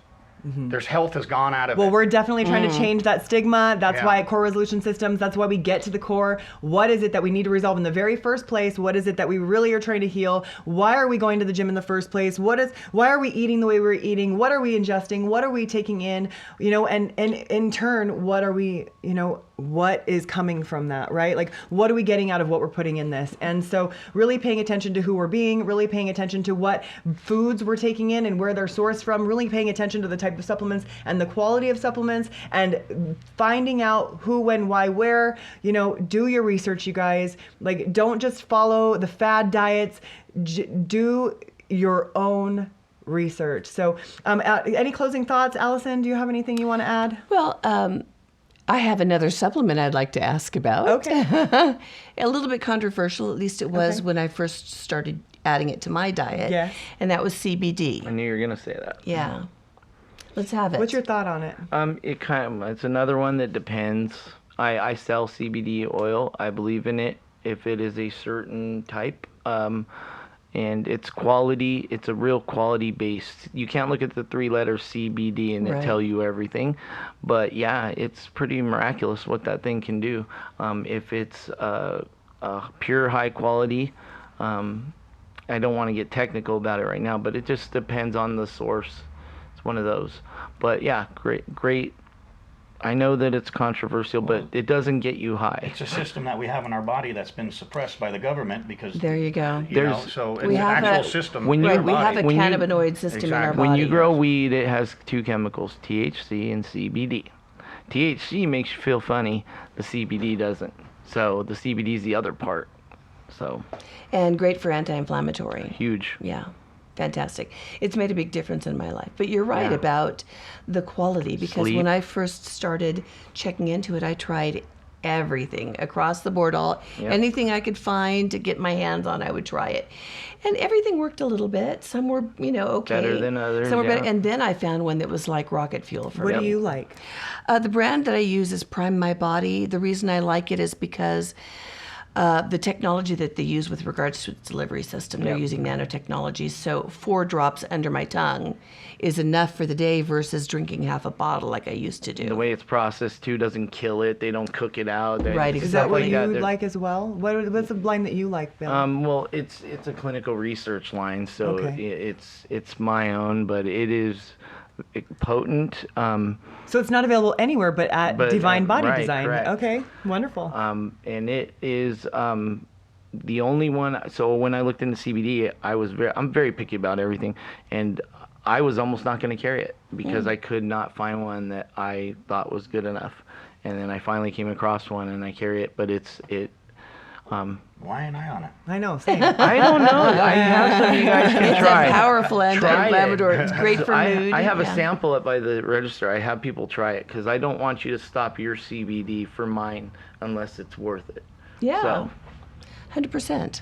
There's health has gone out of Well, it. we're definitely trying to change that stigma. That's Yeah. why at Core Resolution Systems, that's why we get to the core. What is it that we need to resolve in the very first place? What is it that we really are trying to heal? Why are we going to the gym in the first place? Why are we eating the way we're eating? What are we ingesting? What are we taking in? And in turn, what are we, what is coming from that, right? Like, what are we getting out of what we're putting in this? And so really paying attention to who we're being, really paying attention to what foods we're taking in and where they're sourced from, really paying attention to the type of supplements and the quality of supplements, and finding out who, when, why, where. Do your research, you guys. Like, don't just follow the fad diets. Do your own research. So any closing thoughts, Alison? Do you have anything you want to add? Well, I have another supplement I'd like to ask about. Okay. A little bit controversial, at least it was when I first started adding it to my diet. Yes. And that was CBD. I knew you were gonna say that. Yeah. Let's have it. What's your thought on it? It's another one that depends. I sell CBD oil. I believe in it if it is a certain type. And it's quality. It's a real quality based. You can't look at the 3 letters CBD and it tell you everything. But yeah, it's pretty miraculous what that thing can do. If it's pure high quality, I don't want to get technical about it right now, but it just depends on the source. It's one of those. But yeah, great. I know that it's controversial, but it doesn't get you high. It's a system that we have in our body that's been suppressed by the government because There you go. so it's We an have actual a- system. When in you- our Right, we have a body. cannabinoid system in our Exactly. body. When you grow weed, it has 2 chemicals, THC and CBD. THC makes you feel funny. The CBD doesn't. So the CBD is the other part. So And great for anti-inflammatory. huge. Yeah. Fantastic. It's made a big difference in my life. But you're right Yeah. about the quality, because Sleep. when I first started checking into it, I tried everything across the board. Yep. Anything I could find to get my hands on, I would try it. And everything worked a little bit. Some were, okay. Better than others, Some were better. yeah. And then I found one that was like rocket fuel for What me. do you like? The brand that I use is Prime My Body. The reason I like it is because the technology that they use with regards to its delivery system, they're using nanotechnology. So 4 drops under my tongue is enough for the day versus drinking half a bottle like I used to do. The way it's processed too doesn't kill it. They don't cook it out. Right, Is stuff that what like you They're- like as well? What's the line that you like, Bill? Well, it's a clinical research line, so Okay. it's my own, but it is potent. So it's not available anywhere but at But, Divine Body right, Design. correct. Okay, wonderful. And it is the only one. So when I looked into CBD, I'm very picky about everything, and I was almost not going to carry it because I could not find one that I thought was good enough. And then I finally came across one, and I carry it. But Why ain't I on it? I know, same. I don't know. I have some you guys can It's try. a powerful Try it. anti-inflammatory. It's great for mood. I have a Yeah. sample it by the register. I have people try it because I don't want you to stop your CBD for mine unless it's worth it. Yeah. So, 100%.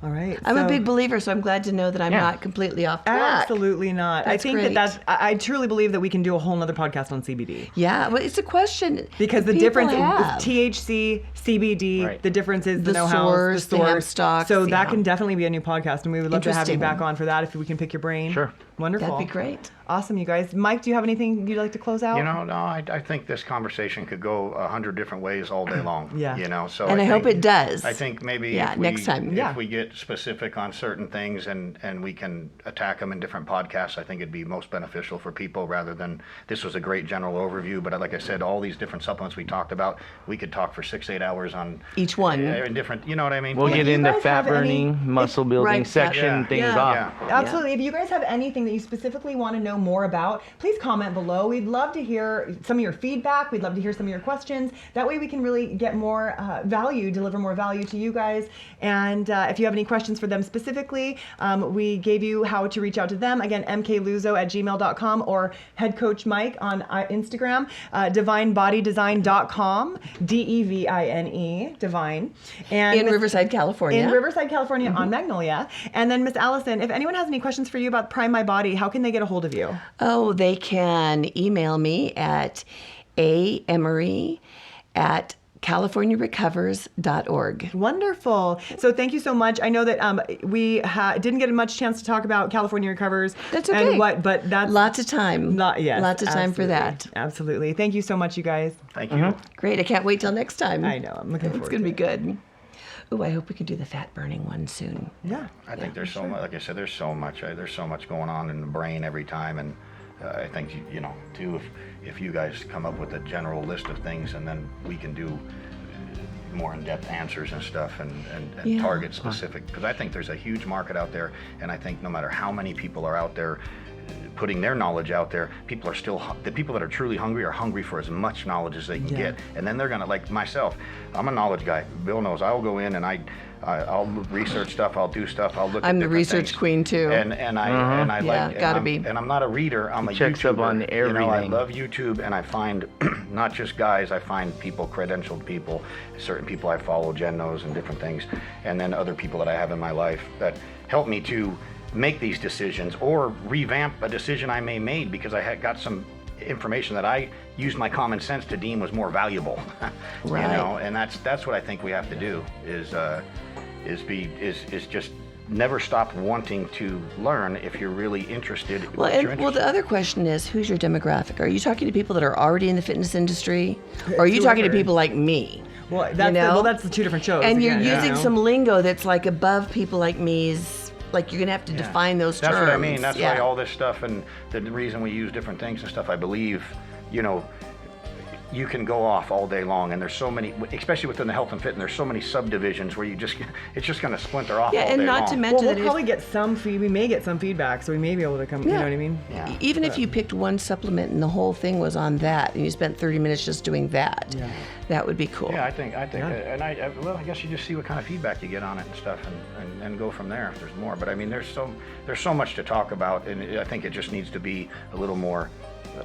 All right. I'm a so- big believer, so I'm glad to know that I'm Yeah. not completely off track. Absolutely not. I That's think great. I truly believe that we can do a whole nother podcast on CBD. Yeah, well, it's a question Because the people difference have. THC, CBD, Right. the difference is the, The know-how, source, the hemp stocks, So that yeah. can definitely be a new podcast, and we would love to have you Interesting. back on for that if we can pick your brain. Sure. Wonderful. That'd be great. Awesome, you guys. Mike, do you have anything you'd like to close out? No, I think this conversation could go 100 different ways all day long. Yeah. So And I hope think- it does. I think maybe Yeah, if we, next time. Yeah. if we get specific on certain things and we can attack them in different podcasts, I think it'd be most beneficial for people rather than, this was a great general overview, but like I said, all these different supplements we talked about, we could talk for 6-8 hours on Each one. in different, you know what I mean? we'll If get you into guys fat have any- burning, muscle building, Right, section yeah. things Yeah. off. Yeah. Absolutely. If you guys have anything that you specifically want to know more about, please comment below. We'd love to hear some of your feedback. We'd love to hear some of your questions. That way we can really get more value, deliver more value to you guys. And if you have any questions for them specifically, we gave you how to reach out to them. Again, mkluzzo@gmail.com or Head Coach Mike on Instagram, divinebodydesign.com, DEVINE, Divine. And In Miss- Riverside, California. in Riverside, California, on Magnolia. And then Miss Allison, if anyone has any questions for you about Prime My Body, how can they get a hold of you? Oh, they can email me at aemery at CaliforniaRecovers.org. Wonderful. So thank you so much. I know that we didn't get much chance to talk about California Recovers. That's okay. But that's Lots of time. Yes, Lots of time for that. Absolutely. Thank you so much, you guys. Thank you. Great. I can't wait till next time. I know. I'm looking forward It's going to to be it. good. Ooh, I hope we can do the fat burning one soon. Yeah. I think there's so much, like I said, there's so much going on in the brain every time, and I think you know too, if you guys come up with a general list of things, and then we can do more in-depth answers and stuff, and Yeah. target specific, because I think there's a huge market out there, and I think no matter how many people are out there putting their knowledge out there, people are still, the people that are truly hungry are hungry for as much knowledge as they can get, and then they're gonna, like myself, I'm a knowledge guy. Bill knows I'll go in and I'll research stuff, I'll do stuff, I'll look at I'm the different research things. queen too. And I Yeah, like, gotta and be. and I'm not a reader, I'm a checks YouTuber. up on You know, I everything. love YouTube, and I find not just guys, I find people, credentialed people, certain people I follow, Jen knows, and different things, and then other people that I have in my life that help me to make these decisions or revamp a decision I may made because I had got some information that I used my common sense to deem was more valuable. Right. You know, and that's what I think we have to do is just never stop wanting to learn if you're really interested. Well, the other question is, who's your demographic? Are you talking to people that are already in the fitness industry, or are you talking to Whoever. people like me? Well, that's the two different shows. And you're again, using some lingo that's like above people like me's. Like you're gonna have to define those terms. That's what I mean. That's Yeah. why all this stuff, and the reason we use different things and stuff, I believe, you know, you can go off all day long, and there's so many, especially within the health and fitness, there's so many subdivisions where it's just going to splinter off Yeah, all and day not long. to Well, mention we'll that probably get some we may get some feedback, so we may be able to come. You know what I mean? Yeah. even if you picked one supplement and the whole thing was on that, and you spent 30 minutes just doing that, that would be cool. Yeah, I think, and I guess you just see what kind of feedback you get on it and stuff, and go from there if there's more. But I mean, there's so much to talk about, and I think it just needs to be a little more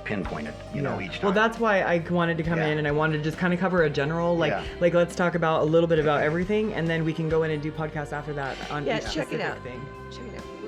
pinpointed, you know, each time. Well, that's why I wanted to come in, and I wanted to just kind of cover a general, like let's talk about a little bit about everything, and then we can go in and do podcasts after that on each check it specific out. thing. Check it out.